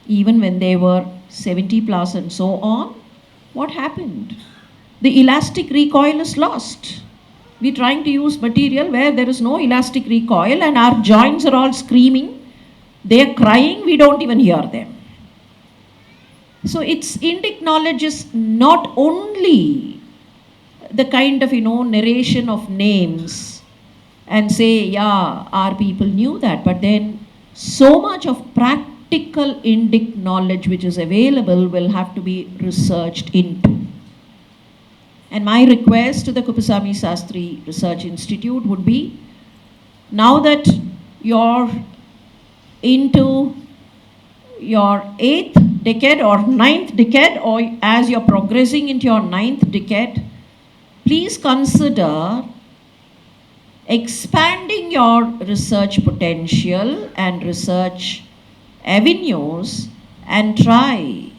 even when they were 70 plus and so on? What happened? The elastic recoil is lost. We're trying to use material where there is no elastic recoil and our joints are all screaming. They're crying, we don't even hear them. So it's Indic knowledge is not only the kind of, narration of names and say, yeah, our people knew that, but then so much of practical Indic knowledge which is available will have to be researched into. And my request to the Kuppusamy Sastry Research Institute would be, now that you're into your 8th decade or 9th decade, or as you're progressing into your 9th decade, please consider expanding your research potential and research avenues and try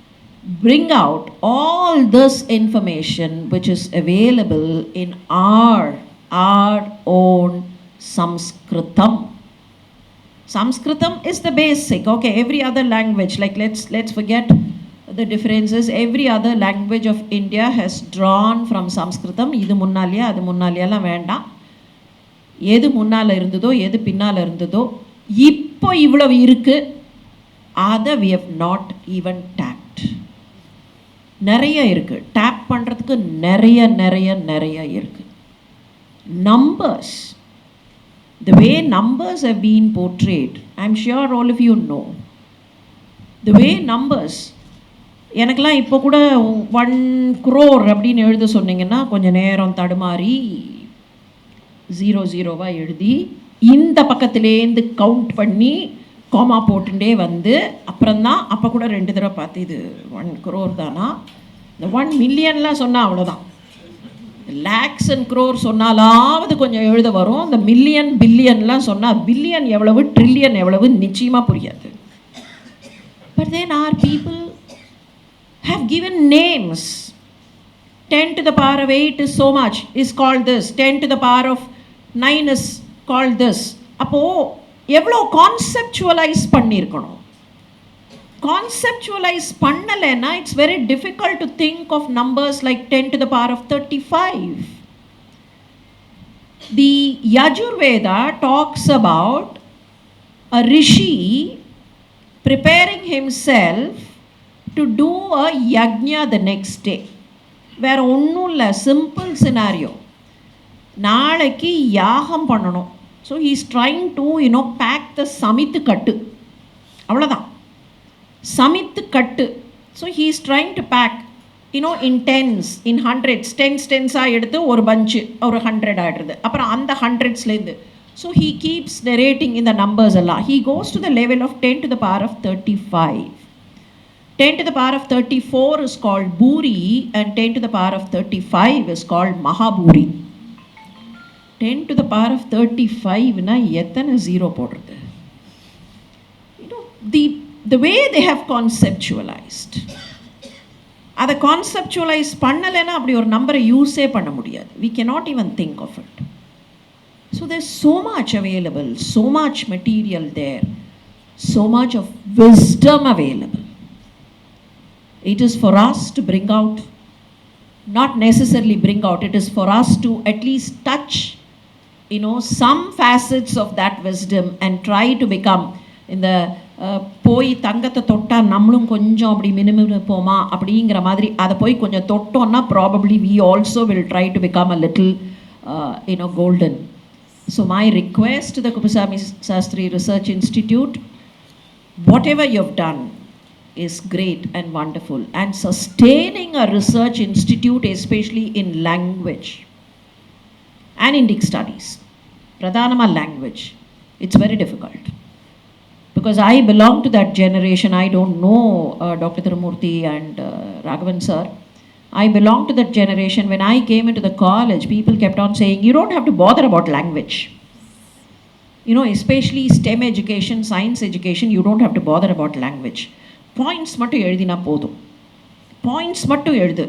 bring out all this information which is available in our own Sanskritam. Sanskritam is the basic. Okay, every other language, like let's forget the differences. Every other language of India has drawn from Sanskritam. Idu munnaliya, adu munnaliyala வேண்டாம். எது முன்னால இருந்ததோ எது பின்னால இருந்ததோ இப்போ இவ்வளவு இருக்கு, அதை we have not even tapped. நிறைய இருக்கு, டேப் பண்ணுறதுக்கு நிறைய இருக்கு. Numbers, the way numbers have been portrayed, I'm sure all of you know. The way numbers, எனக்கெல்லாம் இப்போ கூட 1 crore அப்படின்னு எழுத சொன்னீங்கன்னா கொஞ்சம் நேரம் தடுமாறி 00 எழுதி இந்த பக்கத்துலேருந்து கவுண்ட் பண்ணி கோமா போட்டுட்டே வந்து அப்புறம்தான் அப்போ கூட 2 தடவை பார்த்து இது 1 crore தானா, இந்த 1 million சொன்னால் அவ்வளோதான். லேக்ஸ் அண்ட் க்ரோர் சொன்னாலாவது கொஞ்சம் எழுத வரும். இந்த மில்லியன் பில்லியன்லாம் சொன்னால் பில்லியன் எவ்வளவு ட்ரில்லியன் எவ்வளவு நிச்சயமாக புரியாது. But then our people have given names. 10 to the power of 8 is so much, is called this. 10 to the power of 9 is called this. அப்போது எவ்வளோ கான்செப்டுவலைஸ் பண்ணியிருக்கணும். கான்செப்டுவலைஸ் பண்ணலைன்னா it's very difficult to think of numbers like 10 to the power of 35. The Yajurveda talks about a rishi preparing himself to do a yajna the next day. வேறு ஒன்றும் இல்லை, simple scenario. நாளைக்கு யாகம் பண்ணணும். So he is trying to pack the சமித்து கட்டு, அவ்வளோதான் சமித்து கட்டு. So he is trying to pack in tens, in hundreds, டென்ஸாக எடுத்து ஒரு பஞ்சு ஒரு 100 ஆகிடுறது. அப்புறம் அந்த ஹண்ட்ரட்ஸ்லேருந்து ஸோ ஹீ கீப்ஸ் நரேட்டிங் இந்த நம்பர்ஸ் எல்லாம். He goes to the level of 10 to the power of 35. 10 to the power of 34 is called Buri and 10 to the power of 35 is called Mahaburi. 10 to the power of 35 na எத்தனை zero போடுறது? The way they have conceptualized, அதை conceptualise பண்ணலைன்னா அப்படி ஒரு நம்பரை யூஸே பண்ண முடியாது. We cannot even think of it. So there's so much available, so much material there, so much of wisdom available. It is for us to bring out, not necessarily bring out, it is for us to at least touch, some facets of that wisdom and try to become in the போய் தங்கத்தை தொட்டால் நம்மளும் கொஞ்சம் அப்படி மினுமினுப்போமா அப்படிங்கிற மாதிரி அதை போய் கொஞ்சம் தொட்டோன்னா probably we also will try to become a little golden. So my request to the Kuppusamy Sastry Research Institute, whatever you've done is great and wonderful, and sustaining a research institute especially in language and Indic studies, pradhanama language, it's very difficult because I belong to that generation. I don't know Dr. Tirumurti and Raghavan sir, I belong to that generation. When I came into the college, people kept on saying, you don't have to bother about language. You know, especially STEM education, science education, you don't have to bother about language. Points mattu எழுதினா போதும். Points mattu எழுது.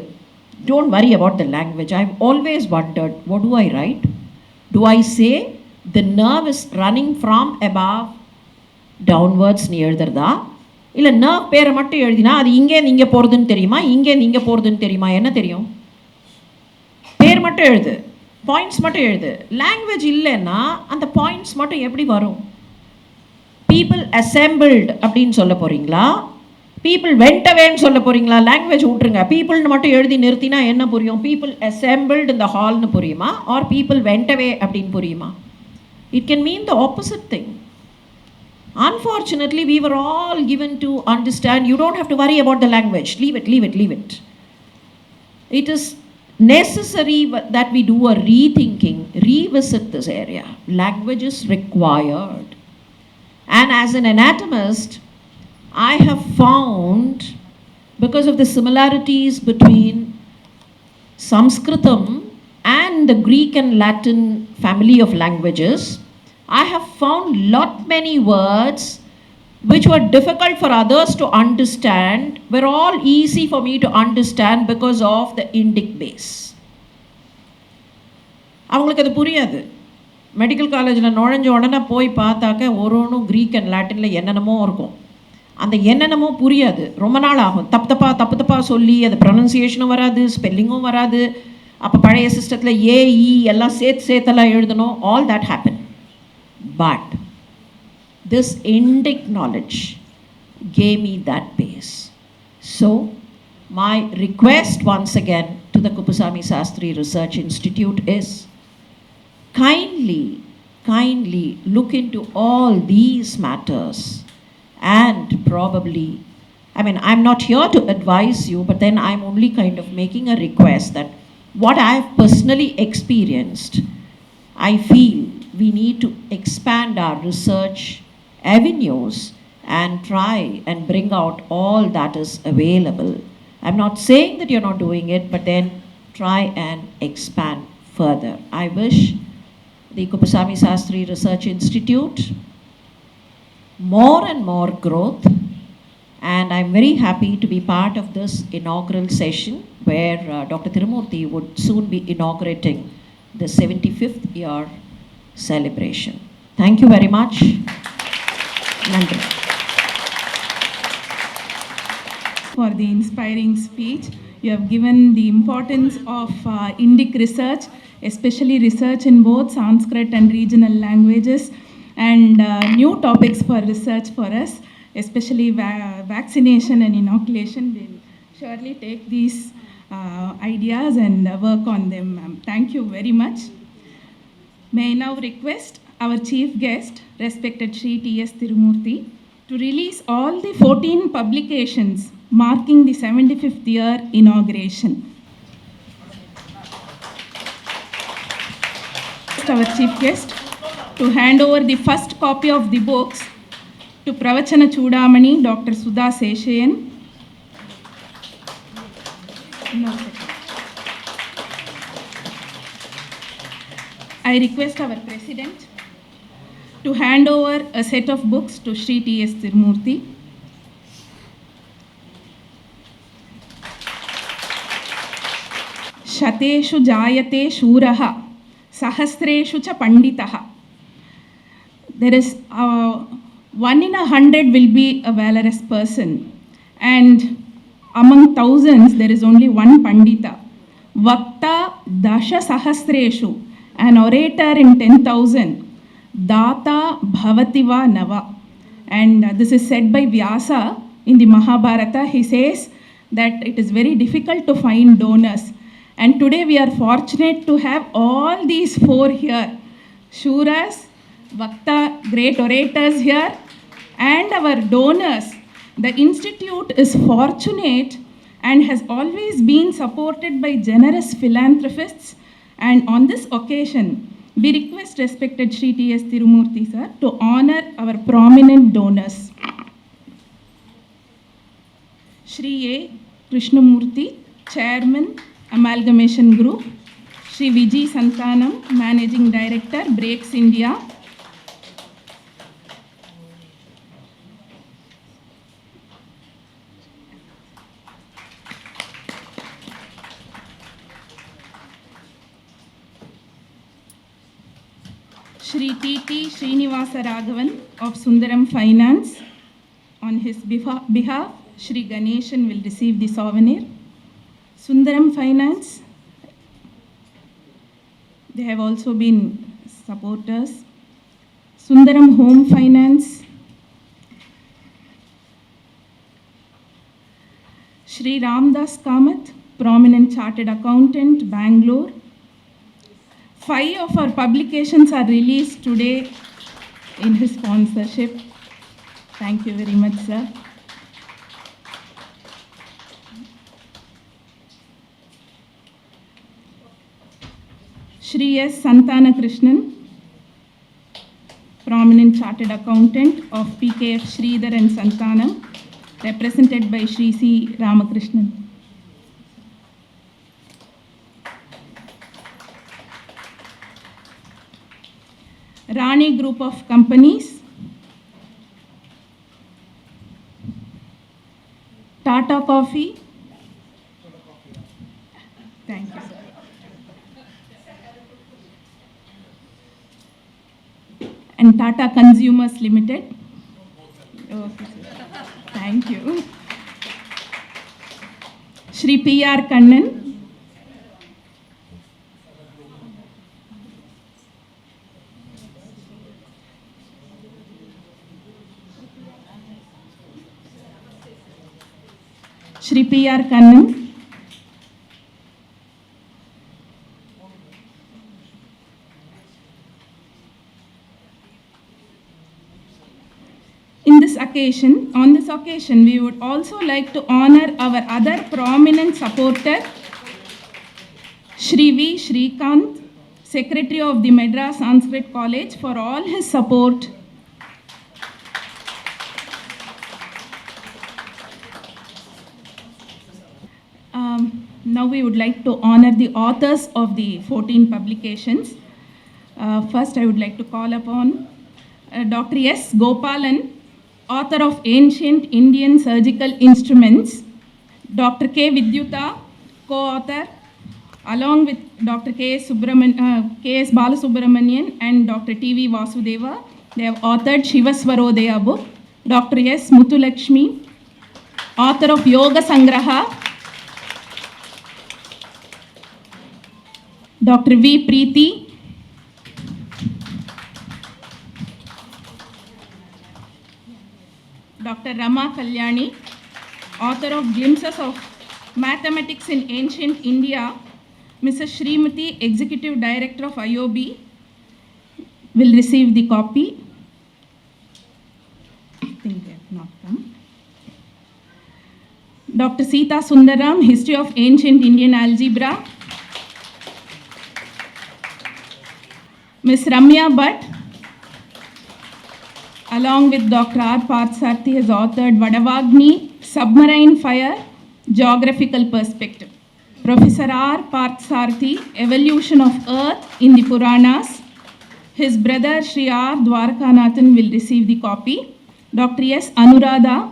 Don't worry about the language. I've always wondered, what do I write? Do I say the nerve is running from above downwards நீ எழுதுறதா? இல்லை nerve பேரை மட்டும் எழுதினா அது இங்கே நீங்கள் போகிறதுன்னு தெரியுமா, இங்கே நீங்கள் போகிறதுன்னு தெரியுமா, என்ன தெரியும்? பேர் மட்டும் எழுது, பாயிண்ட்ஸ் மட்டும் எழுது. லாங்குவேஜ் இல்லைன்னா அந்த பாயிண்ட்ஸ் மட்டும் எப்படி வரும்? பீப்புள் அசெம்பிள்டு அப்படின்னு சொல்ல போகிறீங்களா, பீப்புள் வெண்ட் அவேன்னு சொல்ல போகிறீங்களா? லாங்குவேஜ் விட்ருங்க, பீப்புள்னு மட்டும் எழுதி நிறுத்தினா என்ன புரியும்? பீப்புள் அசெம்பிள்டு இந்த ஹால்னு புரியுமா, ஆர் பீப்புள் வெண்ட் அவே அப்படின்னு புரியுமா? It can mean the opposite thing. Unfortunately, we were all given to understand you don't have to worry about the language. Leave it, leave it, leave it. It is necessary that we do a rethinking, revisit this area. Language is required. And as an anatomist, I have found, because of the similarities between Sanskritam and the Greek and Latin family of languages, I have found lot many words which were difficult for others to understand were all easy for me to understand because of the Indic base. அவங்களுக்கு அது புரியாது. Medical காலேஜில் நுழைஞ்ச உடனே போய் பார்த்தாக்க ஒன்றும் creek and லாட்டினில் என்னென்னமோ இருக்கும். அந்த என்னென்னமோ புரியாது, ரொம்ப நாள் ஆகும். தப்பு தப்பாக சொல்லி அது ப்ரொனன்சியேஷனும் வராது, ஸ்பெல்லிங்கும் வராது. அப்போ பழைய சிஸ்டத்தில் ஏஇ எல்லாம் சேர்த்தெல்லாம் எழுதணும். All that happen. But this Indic knowledge gave me that base. So my request once again to the Kuppusamy Sastry Research Institute is kindly look into all these matters and probably, I mean, I'm not here to advise you, but then I'm only kind of making a request that what I've personally experienced, I feel we need to expand our research avenues and try and bring out all that is available. I'm not saying that you're not doing it, but then try and expand further. I wish the Kuppusamy Sastry Research Institute more and more growth, and I'm very happy to be part of this inaugural session where Dr. Tirumurti would soon be inaugurating the 75th year celebration. Thank you very much. Nandri. For the inspiring speech. You have given the importance of Indic research, especially research in both Sanskrit and regional languages, and new topics for research for us, especially vaccination and inoculation. We'll surely take these ideas and work on them. Thank you very much. May I now request our chief guest, respected Shri T.S. Tirumurti, to release all the 14 publications marking the 75th year inauguration. Our chief guest to hand over the first copy of the books to Pravachana Chudamani, Dr. Sudha Seshayyan. I request our president to hand over a set of books to Shri T.S. Tirumurti. Shateshu jayate shuraha, sahasreshu cha panditaha. There is one in 100 will be a valorous person, and among thousands there is only one pandita. Vakta dasha sahasreshu, an orator in 10,000. Data bhavativa nava. And this is said by Vyasa in the Mahabharata. He says that it is very difficult to find donors. And today we are fortunate to have all these four here. Shuras, Vakta, great orators here, and our donors. The institute is fortunate and has always been supported by generous philanthropists. And on this occasion, we request respected Shri T.S. Tirumurti sir to honor our prominent donors. Shri A. Krishnamurti, Chairman, Amalgamation Group, Shri Vijay Santanam, Managing Director, Breaks India, Shri T.T. Srinivasa Raghavan of Sundaram Finance. On his behalf, Shri Ganeshan will receive the souvenir. Sundaram Finance, they have also been supporters. Sundaram Home Finance, Shri Ramdas Kamath, prominent chartered accountant, Bangalore. 5 of our publications are released today in his sponsorship. Thank you very much, sir. Shri S. Santana Krishnan, prominent chartered accountant of PKF Sridhar and Santanam, represented by Shri C. Ramakrishnan. Rani Group of Companies, Tata Coffee, thank you, sir. And Tata Consumers Limited. Okay, sir. Thank you. Shri P.R. Kannan, Shri P.R. Kannan, on this occasion, we would also like to honor our other prominent supporter, Shri V. Shrikant, Secretary of the Madras Sanskrit College, for all his support. Now we would like to honor the authors of the 14 publications. First, I would like to call upon Dr. S. Gopalan, author of Ancient Indian Surgical Instruments, Dr. K. Vidyuta, co-author, along with Dr. K.S. Balasubramanian and Dr. T.V. Vasudeva. They have authored Shivaswarodaya book. Dr. S. Muthulakshmi, author of Yoga Sangraha, Dr. V. Preeti, Dr. Rama Kalyani, author of Glimpses of Mathematics in Ancient India, Mrs. Srimati, Executive Director of IOB, will receive the copy. I think they have not come. Dr. Sita Sundaram, History of Ancient Indian Algebra. Ms. Ramya Bhatt, along with Dr. R. Parthsarthi, has authored Vadavagni, Submarine Fire, Geographical Perspective. Professor R. Parthsarthi, Evolution of Earth in the Puranas. His brother Sri R. Dwarkanathan will receive the copy. Dr. S. Anuradha,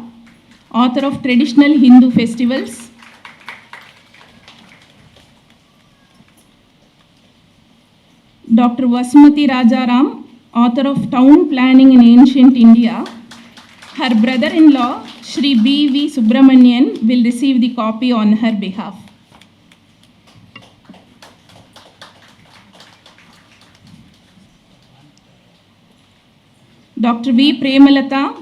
author of Traditional Hindu Festivals. Dr. Vasmati Rajaram, author of Town Planning in Ancient India. Her brother-in-law, Shri B.V. Subramanian, will receive the copy on her behalf. Dr. V. Premalata,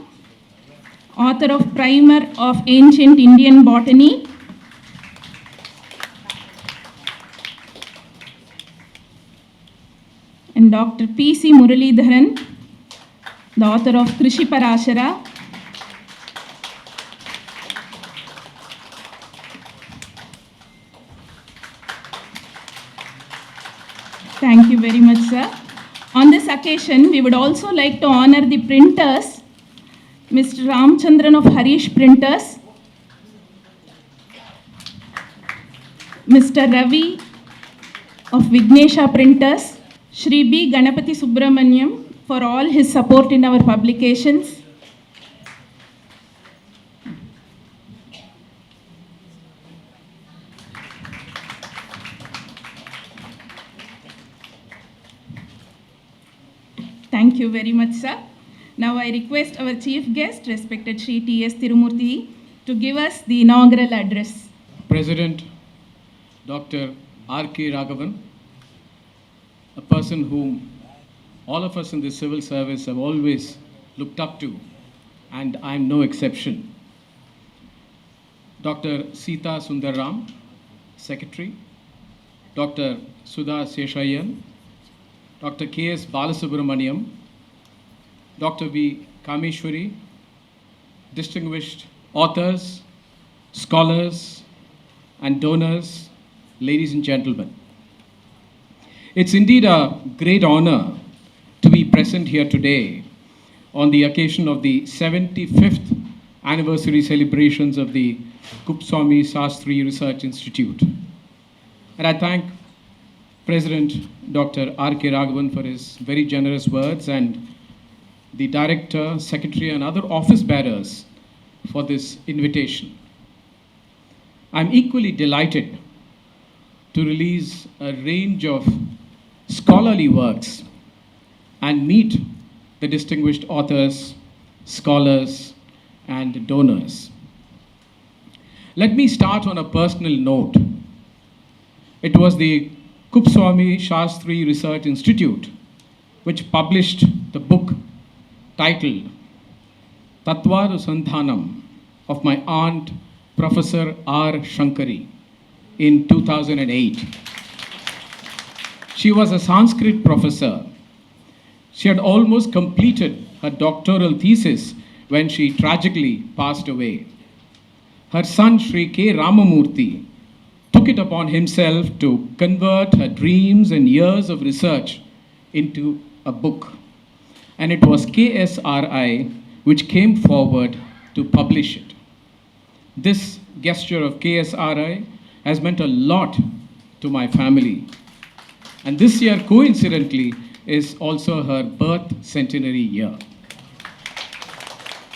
author of Primer of Ancient Indian Botany. And Dr. P.C. Muralidharan, the author of Krishi Parashara. Thank you very much, sir. On this occasion, we would also like to honor the printers, Mr. Ramchandran of Harish Printers, Mr. Ravi of Vignesha Printers, Shri B. Ganapati Subramaniam for all his support in our publications, Thank you very much, sir. Now I request our chief guest, respected Shri T.S. Tirumurti, to give us the inaugural address. President Dr. R.K. Raghavan, a person whom all of us in the civil service have always looked up to, and I'm no exception. Dr. Sita Sundaram, Secretary, Dr. Sudha Seshayyan, Dr. K.S. Balasubramaniam, Dr. V. Kameshwari, distinguished authors, scholars, and donors, ladies and gentlemen. It's indeed a great honor to be present here today on the occasion of the 75th anniversary celebrations of the Kupswami Shastri Research Institute. And I thank President Dr. R.K. Raghavan for his very generous words, and the Director, Secretary, and other office bearers for this invitation. I'm equally delighted to release a range of scholarly works and meet the distinguished authors, scholars, and donors. Let me start on a personal note. It was the Kupswami Shastri Research Institute which published the book titled Tattvarusandhanam of my aunt, Professor R. Shankari, in 2008. She was a Sanskrit professor. She had almost completed her doctoral thesis when she tragically passed away. Her son, Sri K. Ramamurti, took it upon himself to convert her dreams and years of research into a book. And it was KSRI which came forward to publish it. This gesture of KSRI has meant a lot to my family. And this year, coincidentally, is also her birth centenary year.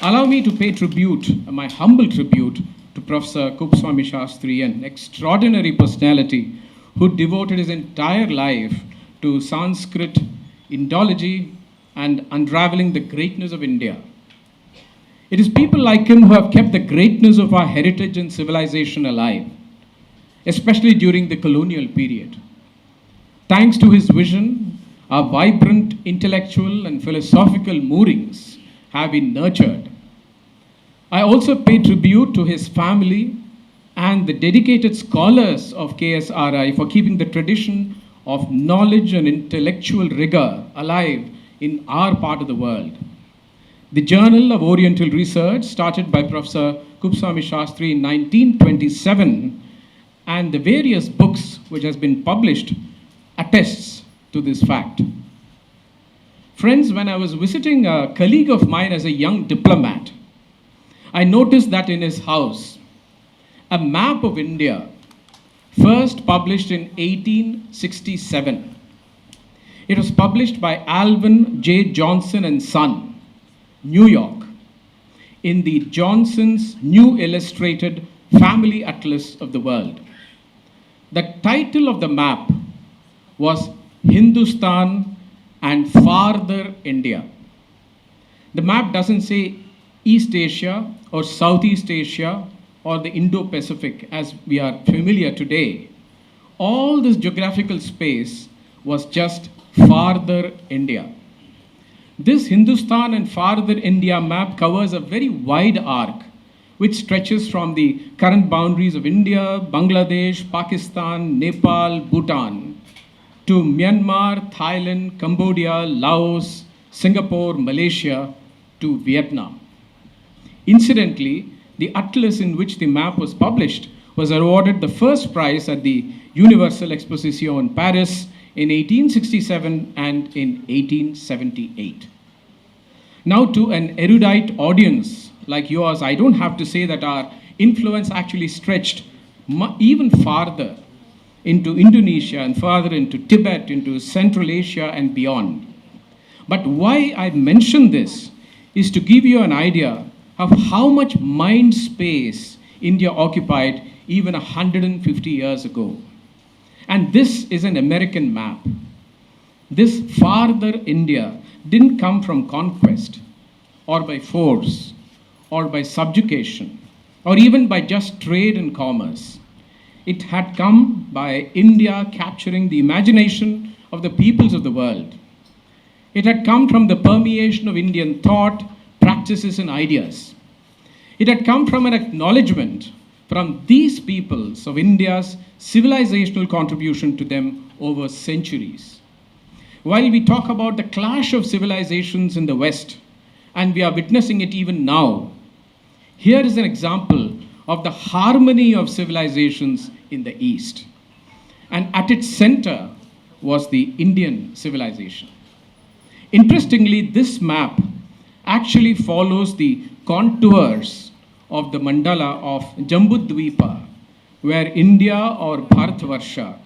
Allow me to pay tribute, my humble tribute, to Professor Kupswami Shastri, an extraordinary personality who devoted his entire life to Sanskrit Indology and unraveling the greatness of India. It is people like him who have kept the greatness of our heritage and civilization alive, especially during the colonial period. Thanks to his vision, our vibrant intellectual and philosophical moorings have been nurtured. I also pay tribute to his family and the dedicated scholars of KSRI for keeping the tradition of knowledge and intellectual rigor alive in our part of the world. The Journal of Oriental Research, started by Professor Kupswami Shastri in 1927, and the various books which has been published attests to this fact. Friends, when I was visiting a colleague of mine as a young diplomat, I noticed that in his house, a map of India, first published in 1867. It was published by Alvin J. Johnson and Son, New York, in the Johnson's New Illustrated Family Atlas of the World. The title of the map was Hindustan and Farther India. The map doesn't say East Asia or Southeast Asia or the Indo-Pacific as we are familiar today. All this geographical space was just Farther India. This Hindustan and Farther India map covers a very wide arc which stretches from the current boundaries of India, Bangladesh, Pakistan, Nepal, Bhutan, to Myanmar, Thailand, Cambodia, Laos, Singapore, Malaysia, to Vietnam. Incidentally, the atlas in which the map was published was awarded the first prize at the Universal Exposition in Paris in 1867 and in 1878. Now, to an erudite audience like yours, I don't have to say that our influence actually stretched even farther into Indonesia and further into Tibet, into Central Asia and beyond. But why I mention this is to give you an idea of how much mind space India occupied even 150 years ago. And this is an American map. This farther India didn't come from conquest or by force or by subjugation or even by just trade and commerce. It had come by India capturing the imagination of the peoples of the world. It had come from the permeation of Indian thought, practices, and ideas. It had come from an acknowledgement from these peoples of India's civilizational contribution to them over centuries. While we talk about the clash of civilizations in the West, and we are witnessing it even now, here is an example of the harmony of civilizations in the East. And at its center was the Indian civilization. Interestingly, this map actually follows the contours of the mandala of Jambudvipa, where India or Bharatvarsha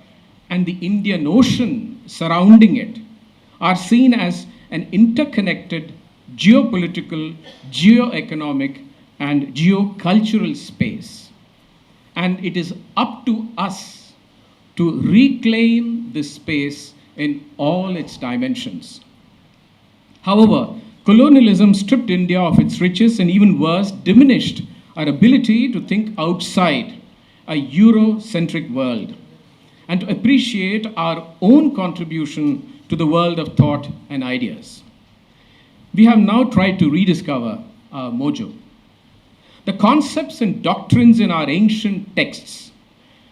and the Indian Ocean surrounding it are seen as an interconnected geopolitical, geoeconomic, and geocultural space. And it is up to us to reclaim this space in all its dimensions. However, colonialism stripped India of its riches and even worse, diminished our ability to think outside a Eurocentric world and to appreciate our own contribution to the world of thought and ideas. We have now tried to rediscover our mojo. The concepts and doctrines in our ancient texts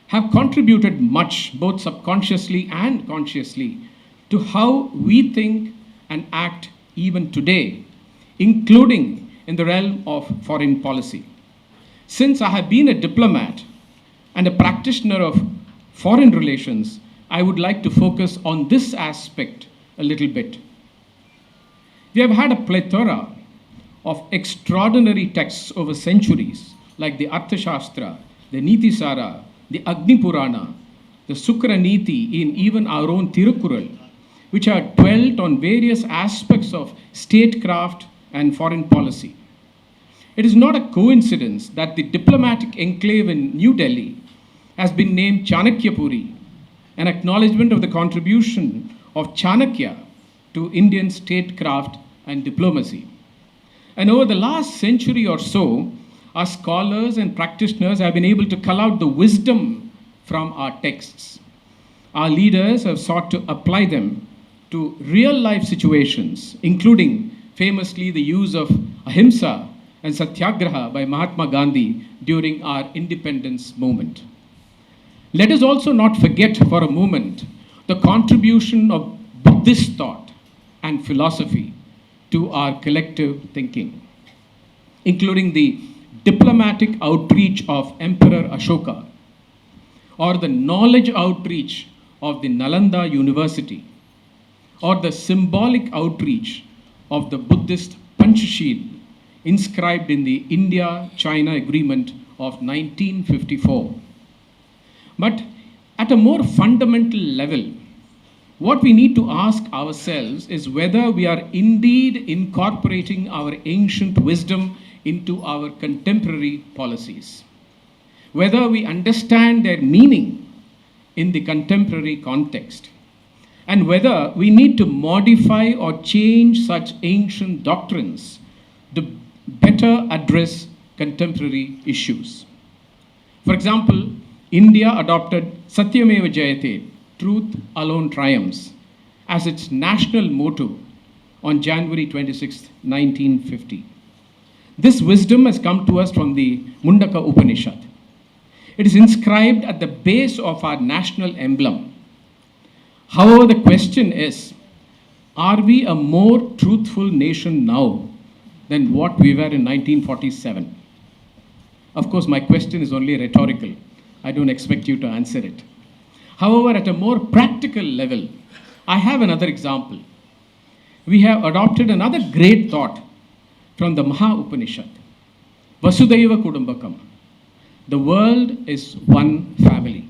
have contributed much, both subconsciously and consciously, to how we think and act even today, including in the realm of foreign policy. Since I have been a diplomat and a practitioner of foreign relations, I would like to focus on this aspect a little bit. We have had a plethora of extraordinary texts over centuries, like the Arthashastra, the Nitisara, the Agni Purana, the Sukra Niti, in even our own Tirumurti, which are dwelt on various aspects of statecraft and foreign policy. It is not a coincidence that the diplomatic enclave in New Delhi has been named Chanakyapuri, an acknowledgement of the contribution of Chanakya to Indian statecraft and diplomacy. And over the last century or so, our scholars and practitioners have been able to cull out the wisdom from our texts. Our leaders have sought to apply them to real-life situations, including famously the use of ahimsa and satyagraha by Mahatma Gandhi during our independence movement. Let us also not forget for a moment the contribution of Buddhist thought and philosophy to our collective thinking, including the diplomatic outreach of Emperor Ashoka, or the knowledge outreach of the Nalanda University, or the symbolic outreach of the Buddhist Panchashil inscribed in the India-China Agreement of 1954. But at a more fundamental level, what we need to ask ourselves is whether we are indeed incorporating our ancient wisdom into our contemporary policies, whether we understand their meaning in the contemporary context, and whether we need to modify or change such ancient doctrines to better address contemporary issues. For example, India adopted Satyameva Jayate, truth alone triumphs, as its national motto on January 26, 1950. This wisdom has come to us from the Mundaka Upanishad. It is inscribed at the base of our national emblem. However, the question is, are we a more truthful nation now than what we were in 1947? Of course, my question is only rhetorical. I don't expect you to answer it. However, at a more practical level, I have another example. We have adopted another great thought from the Maha Upanishad, Vasudhaiva Kudumbakam. The world is one family.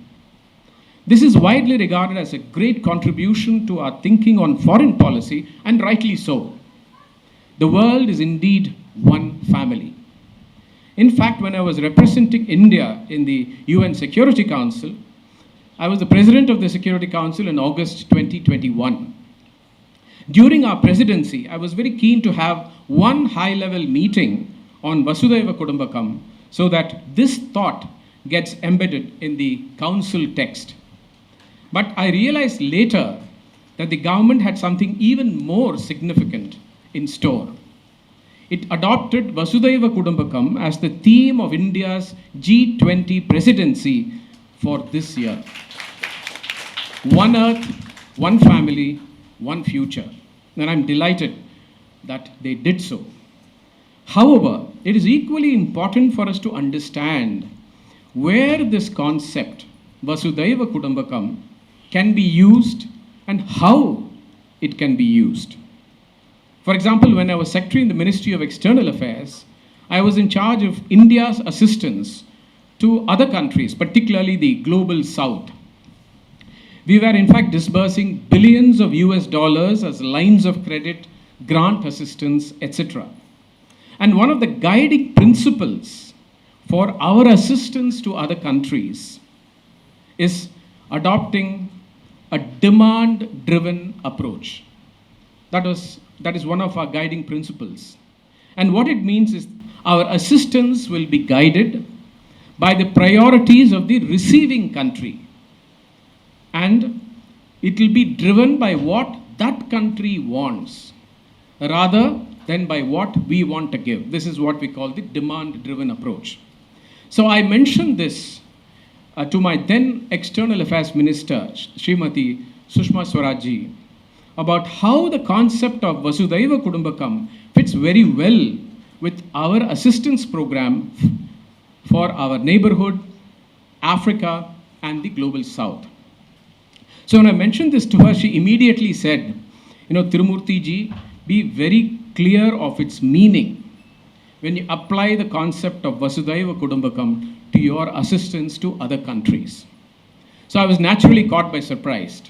This is widely regarded as a great contribution to our thinking on foreign policy, and rightly so. The world is indeed one family. In fact, when I was representing India in the UN Security Council, I was the president of the Security Council in August 2021. During our presidency, I was very keen to have one high-level meeting on Vasudhaiva Kudumbakam so that this thought gets embedded in the council text. But I realized later that the government had something even more significant in store. It adopted Vasudhaiva Kudumbakam as the theme of India's G20 presidency for this year. One Earth, one family, one future. And I'm delighted that they did so. However, it is equally important for us to understand where this concept, Vasudhaiva Kudumbakam, can be used and how it can be used. For example, when I was secretary in the Ministry of External Affairs, I was in charge of India's assistance to other countries, particularly the global south. We were in fact disbursing billions of US dollars as lines of credit, grant assistance, etc. And one of the guiding principles for our assistance to other countries is adopting a demand-driven approach. That is one of our guiding principles. And what it means is our assistance will be guided by the priorities of the receiving country. And it will be driven by what that country wants, rather than by what we want to give. This is what we call the demand-driven approach. So I mentioned this to my then External Affairs Minister, Srimati Sushma Swaraj, about how the concept of Vasudhaiva Kudumbakam fits very well with our assistance program for our neighborhood, Africa, and the global south. So when I mentioned this to her, she immediately said, Tirumurti ji, be very clear of its meaning when you apply the concept of Vasudhaiva Kudumbakam to your assistance to other countries. So I was naturally caught by surprise.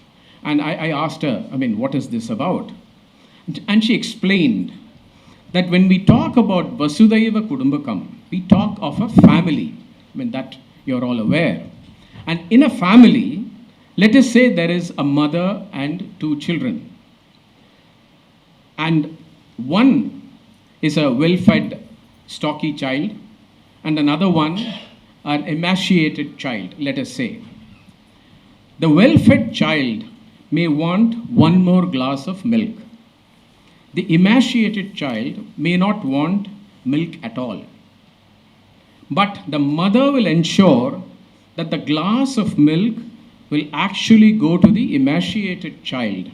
And I asked her, what is this about? And she explained that when we talk about Vasudhaiva Kudumbakam, we talk of a family. That you're all aware. And in a family, let us say there is a mother and two children. And one is a well-fed, stocky child, and another one, an emaciated child, let us say. The well-fed child may want one more glass of milk. The emaciated child may not want milk at all. But the mother will ensure that the glass of milk will actually go to the emaciated child.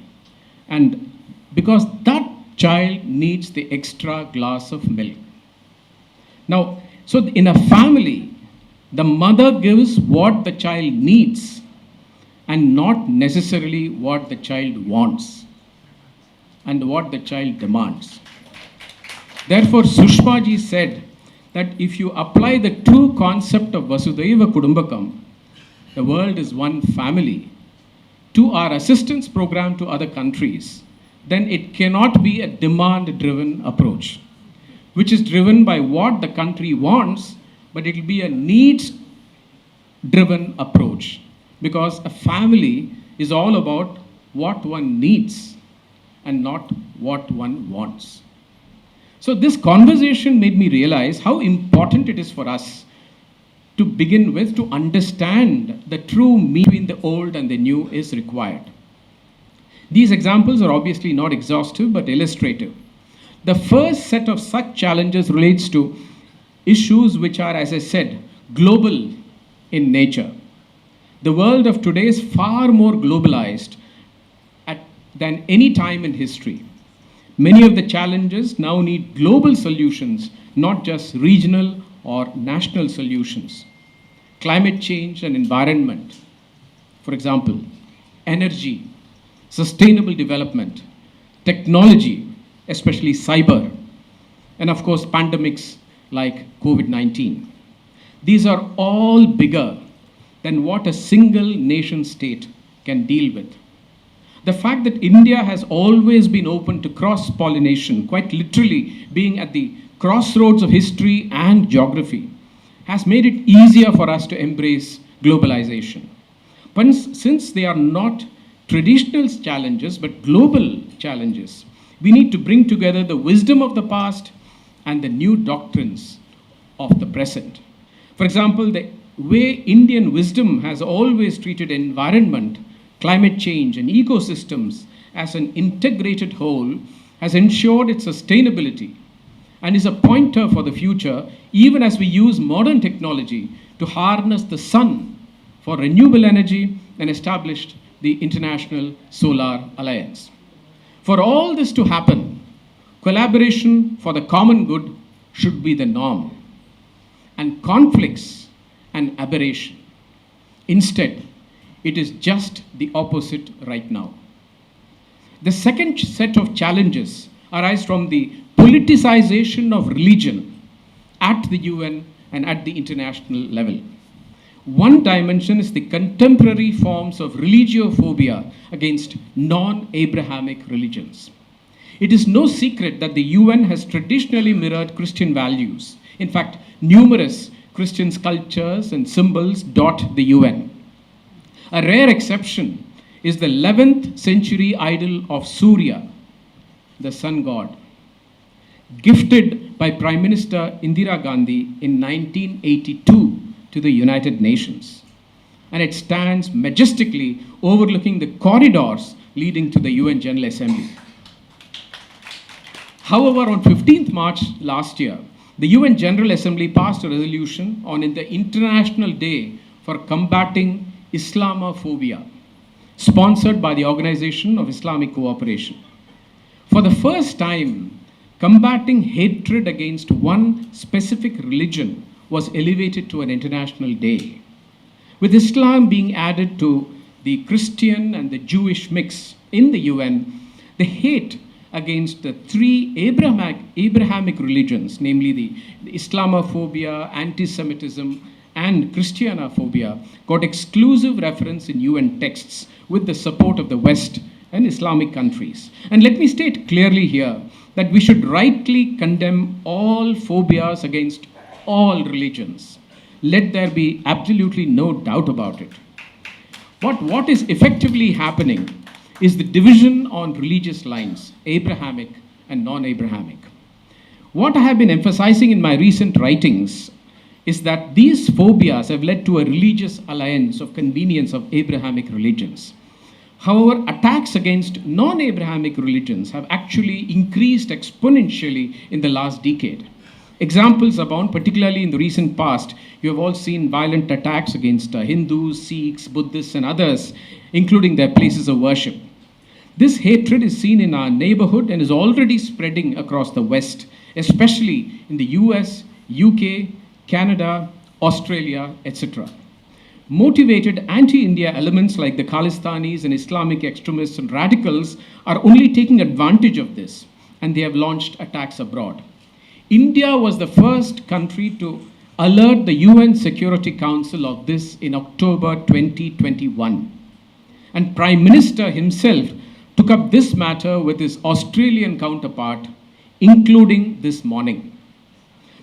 And because that child needs the extra glass of milk. Now, so in a family, the mother gives what the child needs and not necessarily what the child wants and what the child demands. Therefore, Sushma ji said that if you apply the true concept of Vasudhaiva Kudumbakam, the world is one family, to our assistance program to other countries, then it cannot be a demand-driven approach, which is driven by what the country wants, but it will be a needs-driven approach, because a family is all about what one needs and not what one wants. So this conversation made me realize how important it is for us to begin with, to understand the true meaning between the old and the new is required. These examples are obviously not exhaustive but illustrative. The first set of such challenges relates to issues which are, as I said, global in nature. The world of today is far more globalized than any time in history. Many of the challenges now need global solutions, not just regional or national solutions. Climate change and environment, for example, energy, sustainable development, technology, especially cyber, and of course pandemics like COVID-19. These are all bigger than what a single nation state can deal with. The fact that India has always been open to cross-pollination, quite literally being at the crossroads of history and geography, has made it easier for us to embrace globalization. But since they are not traditional challenges but global challenges, we need to bring together the wisdom of the past and the new doctrines of the present. For example, the way Indian wisdom has always treated environment, climate change, and ecosystems as an integrated whole has ensured its sustainability and is a pointer for the future, even as we use modern technology to harness the sun for renewable energy and established the International Solar Alliance. For all this to happen, collaboration for the common good should be the norm, and conflicts an aberration. Instead, it is just the opposite right now. The second set of challenges arise from the politicization of religion at the UN and at the international level. One dimension is the contemporary forms of religiophobia against non-Abrahamic religions. It is no secret that the UN has traditionally mirrored Christian values. In fact, numerous Christian sculptures and symbols dot the UN. A rare exception is the 11th century idol of Surya, the sun god, gifted by Prime Minister Indira Gandhi in 1982 to the United Nations. And it stands majestically overlooking the corridors leading to the UN General Assembly. However, on 15th March last year, the UN General Assembly passed a resolution on the International Day for Combating Islamophobia, sponsored by the Organization of Islamic Cooperation. For the first time, combating hatred against one specific religion was elevated to an international day. With Islam being added to the Christian and the Jewish mix in the UN, the hate against the three Abrahamic religions, namely the Islamophobia, anti-Semitism, and Christianophobia, got exclusive reference in UN texts with the support of the West and Islamic countries. And let me state clearly here that we should rightly condemn all phobias against all religions. Let there be absolutely no doubt about it. What is effectively happening is the division on religious lines, Abrahamic and non-Abrahamic. What I have been emphasizing in my recent writings is that these phobias have led to a religious alliance of convenience of Abrahamic religions. However, attacks against non-Abrahamic religions have actually increased exponentially in the last decade. Examples abound, particularly in the recent past. You have all seen violent attacks against Hindus, Sikhs, Buddhists, and others, including their places of worship. This hatred is seen in our neighborhood and is already spreading across the West, especially in the US, UK, Canada, Australia, etc. Motivated anti-India elements like the Khalistanis and Islamic extremists and radicals are only taking advantage of this, and they have launched attacks abroad. India was the first country to alert the UN Security Council of this in October 2021. And Prime Minister himself took up this matter with his Australian counterpart, including this morning.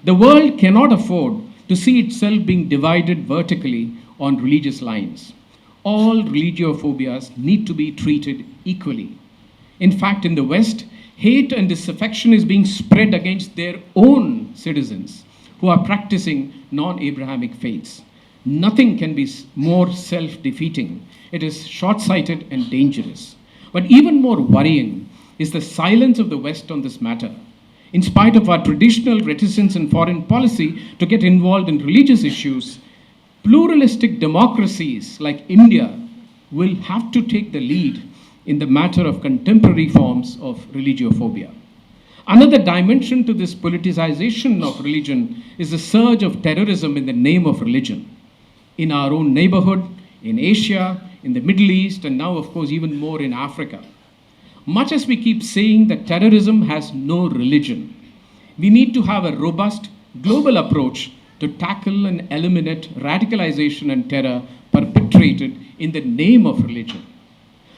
The world cannot afford to see itself being divided vertically on religious lines. All religiophobias need to be treated equally. In fact, in the West, hate and disaffection is being spread against their own citizens who are practicing non-Abrahamic faiths. Nothing can be more self-defeating. It is short-sighted and dangerous. But even more worrying is the silence of the West on this matter. In spite of our traditional reticence in foreign policy to get involved in religious issues, pluralistic democracies like India will have to take the lead in the matter of contemporary forms of religiophobia. Another dimension to this politicization of religion is the surge of terrorism in the name of religion. In our own neighborhood, in Asia, in the Middle East, and now, of course, even more in Africa. Much as we keep saying that terrorism has no religion, we need to have a robust global approach to tackle and eliminate radicalization and terror, perpetrated in the name of religion.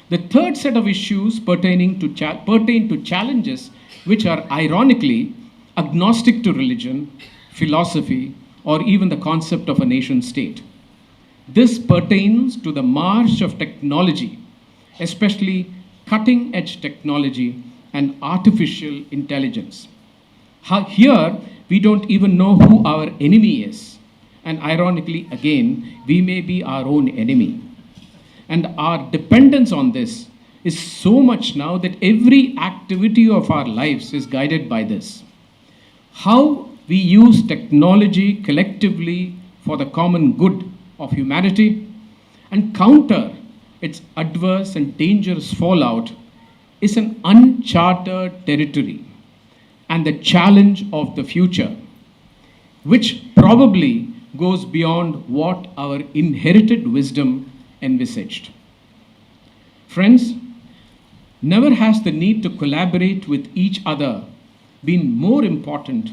The third set of issues pertain to challenges which are ironically agnostic to religion, philosophy, or even the concept of a nation state. This pertains to the march of technology, especially cutting-edge technology and artificial intelligence. Here, we don't even know who our enemy is. And ironically, again, we may be our own enemy. And our dependence on this is so much now that every activity of our lives is guided by this. How we use technology collectively for the common good of humanity and counter its adverse and dangerous fallout is an uncharted territory and the challenge of the future, which probably goes beyond what our inherited wisdom envisaged. Friends, never has the need to collaborate with each other been more important,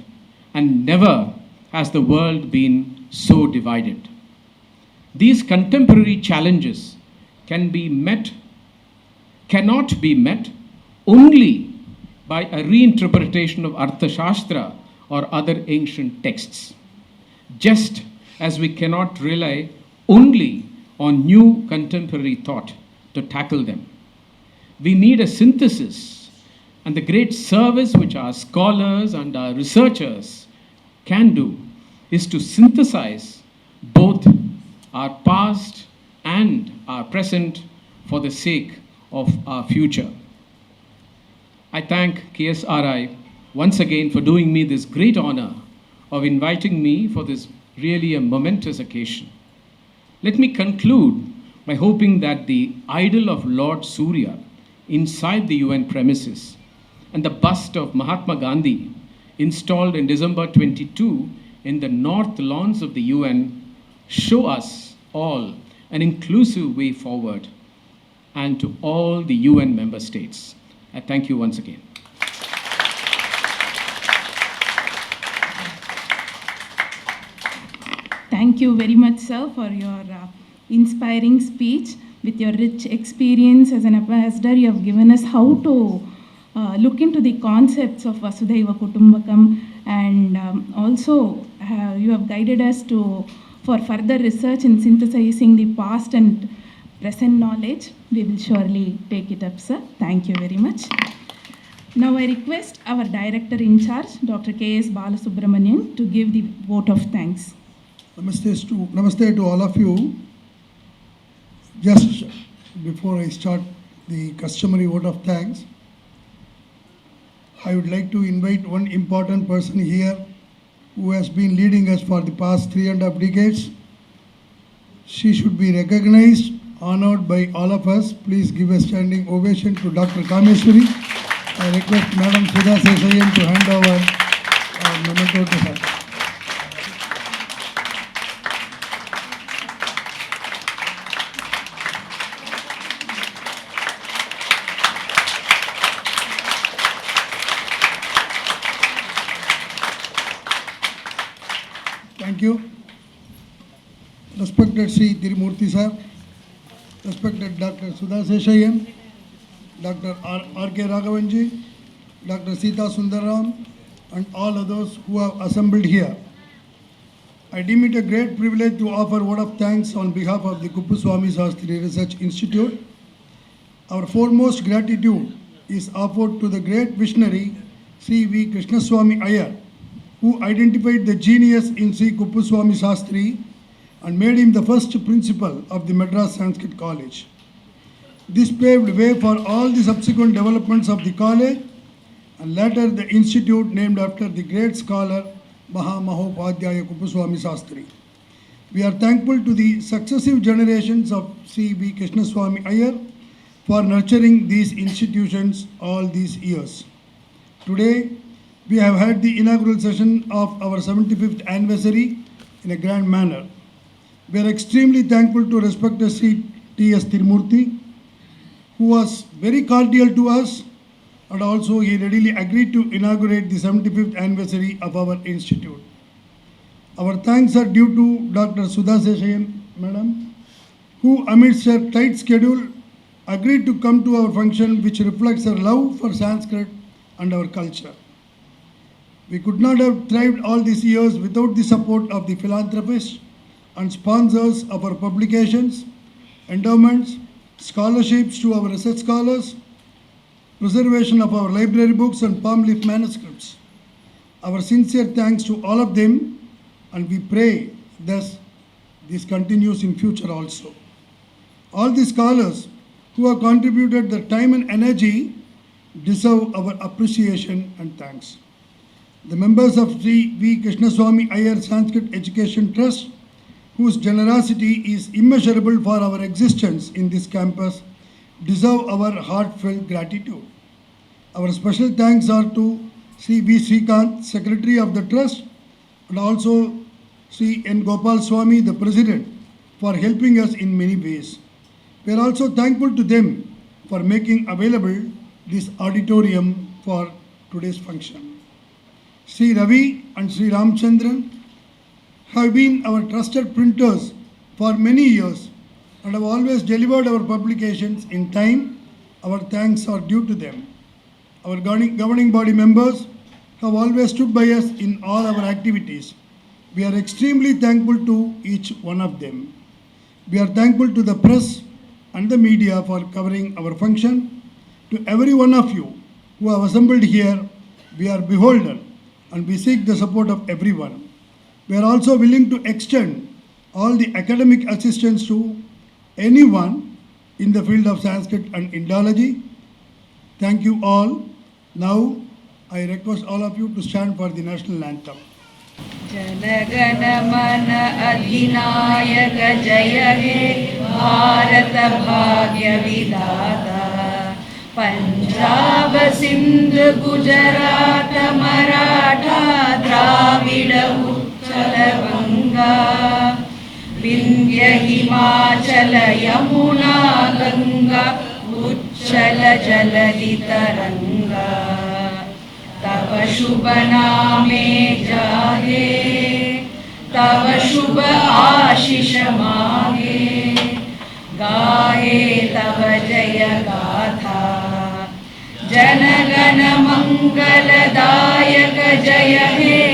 and never has the world been so divided. These contemporary challenges cannot be met only by a reinterpretation of Arthashastra or other ancient texts, just as we cannot rely only on new contemporary thought to tackle them. We need a synthesis, and the great service which our scholars and our researchers can do is to synthesize both our past and our present for the sake of our future. I thank KSRI once again for doing me this great honor of inviting me for this really a momentous occasion. Let me conclude by hoping that the idol of Lord Surya inside the UN premises and the bust of Mahatma Gandhi installed in December 22 in the north lawns of the UN show us all an inclusive way forward, and to all the UN member states. I thank you once again. Thank you very much, sir, for your inspiring speech. With your rich experience as an ambassador, you have given us how to look into the concepts of Vasudhaiva Kutumbakam, and also you have guided us for further research in synthesizing the past and present knowledge. We will surely take it up, sir. Thank you very much. Now I request our Director in charge, Dr. K.S. Balasubramanian, to give the vote of thanks. Namaste to all of you. Just before I start the customary vote of thanks, I would like to invite one important person here who has been leading us for the past 3.5 decades. She should be recognized, honored by all of us. Please give a standing ovation to Dr. Kameshwari. I request Madam Sudha Seshayyan to hand over our memento to her. Thank you. Respected Sri Tirumurti sir, respected Dr. Sudha Seshayyan, Dr. R.K. Raghavanji, Dr. Sita Sundaram, and all others who have assembled here. I deem it a great privilege to offer word of thanks on behalf of the Kuppuswamy Shastri Research Institute. Our foremost gratitude is offered to the great visionary Sri V. Krishnaswamy Iyer, who identified the genius in Sri Kuppuswamy Shastri and made him the first principal of the Madras Sanskrit College. This paved way for all the subsequent developments of the college and later the institute named after the great scholar Mahamahopadhyaya Kuppuswamy Shastri. We are thankful to the successive generations of Sri V. Krishnaswamy Iyer for nurturing these institutions all these years. Today, we have had the inaugural session of our 75th anniversary in a grand manner. We are extremely thankful to respected Sri T.S. Tirumurti, who was very cordial to us, and also he readily agreed to inaugurate the 75th anniversary of our institute. Our thanks are due to Dr. Sudha Seshayyan, Madam, who amidst her tight schedule agreed to come to our function, which reflects her love for Sanskrit and our culture. We could not have thrived all these years without the support of the philanthropists and sponsors of our publications, endowments, scholarships to our research scholars, preservation of our library books and palm leaf manuscripts. Our sincere thanks to all of them, and we pray thus this continues in future also. All the scholars who have contributed their time and energy deserve our appreciation and thanks. The members of Sri V. Krishnaswamy Iyer Sanskrit Education Trust, whose generosity is immeasurable for our existence in this campus, deserve our heartfelt gratitude. Our special thanks are to Sri V. Srikant, Secretary of the Trust, and also Sri N. Gopal Swami, the President, for helping us in many ways. We are also thankful to them for making available this auditorium for today's function. Sri Ravi and Sri Ramchandran have been our trusted printers for many years and have always delivered our publications in time. Our thanks are due to them. Our governing body members have always stood by us in all our activities. We are extremely thankful to each one of them. We are thankful to the press and the media for covering our function. To every one of you who have assembled here, we are beholden and we seek the support of everyone. We are also willing to extend all the academic assistance to anyone in the field of Sanskrit and Indology. Thank you all. Now, I request all of you to stand for the national anthem. जनगणमन अधिनायक जय हे भारत भाग्य विधाता पंजाब सिंध गुजरात मराठा द्राविड उत्कल गंगा विंध्य हिमाचल यमुना गंगा उच्चल जलधि तरंगा तव शुभ नामे जागे तव शुभ आशीष मागे गाहे तव जय गाथा जनगण मंगलदायक जय हे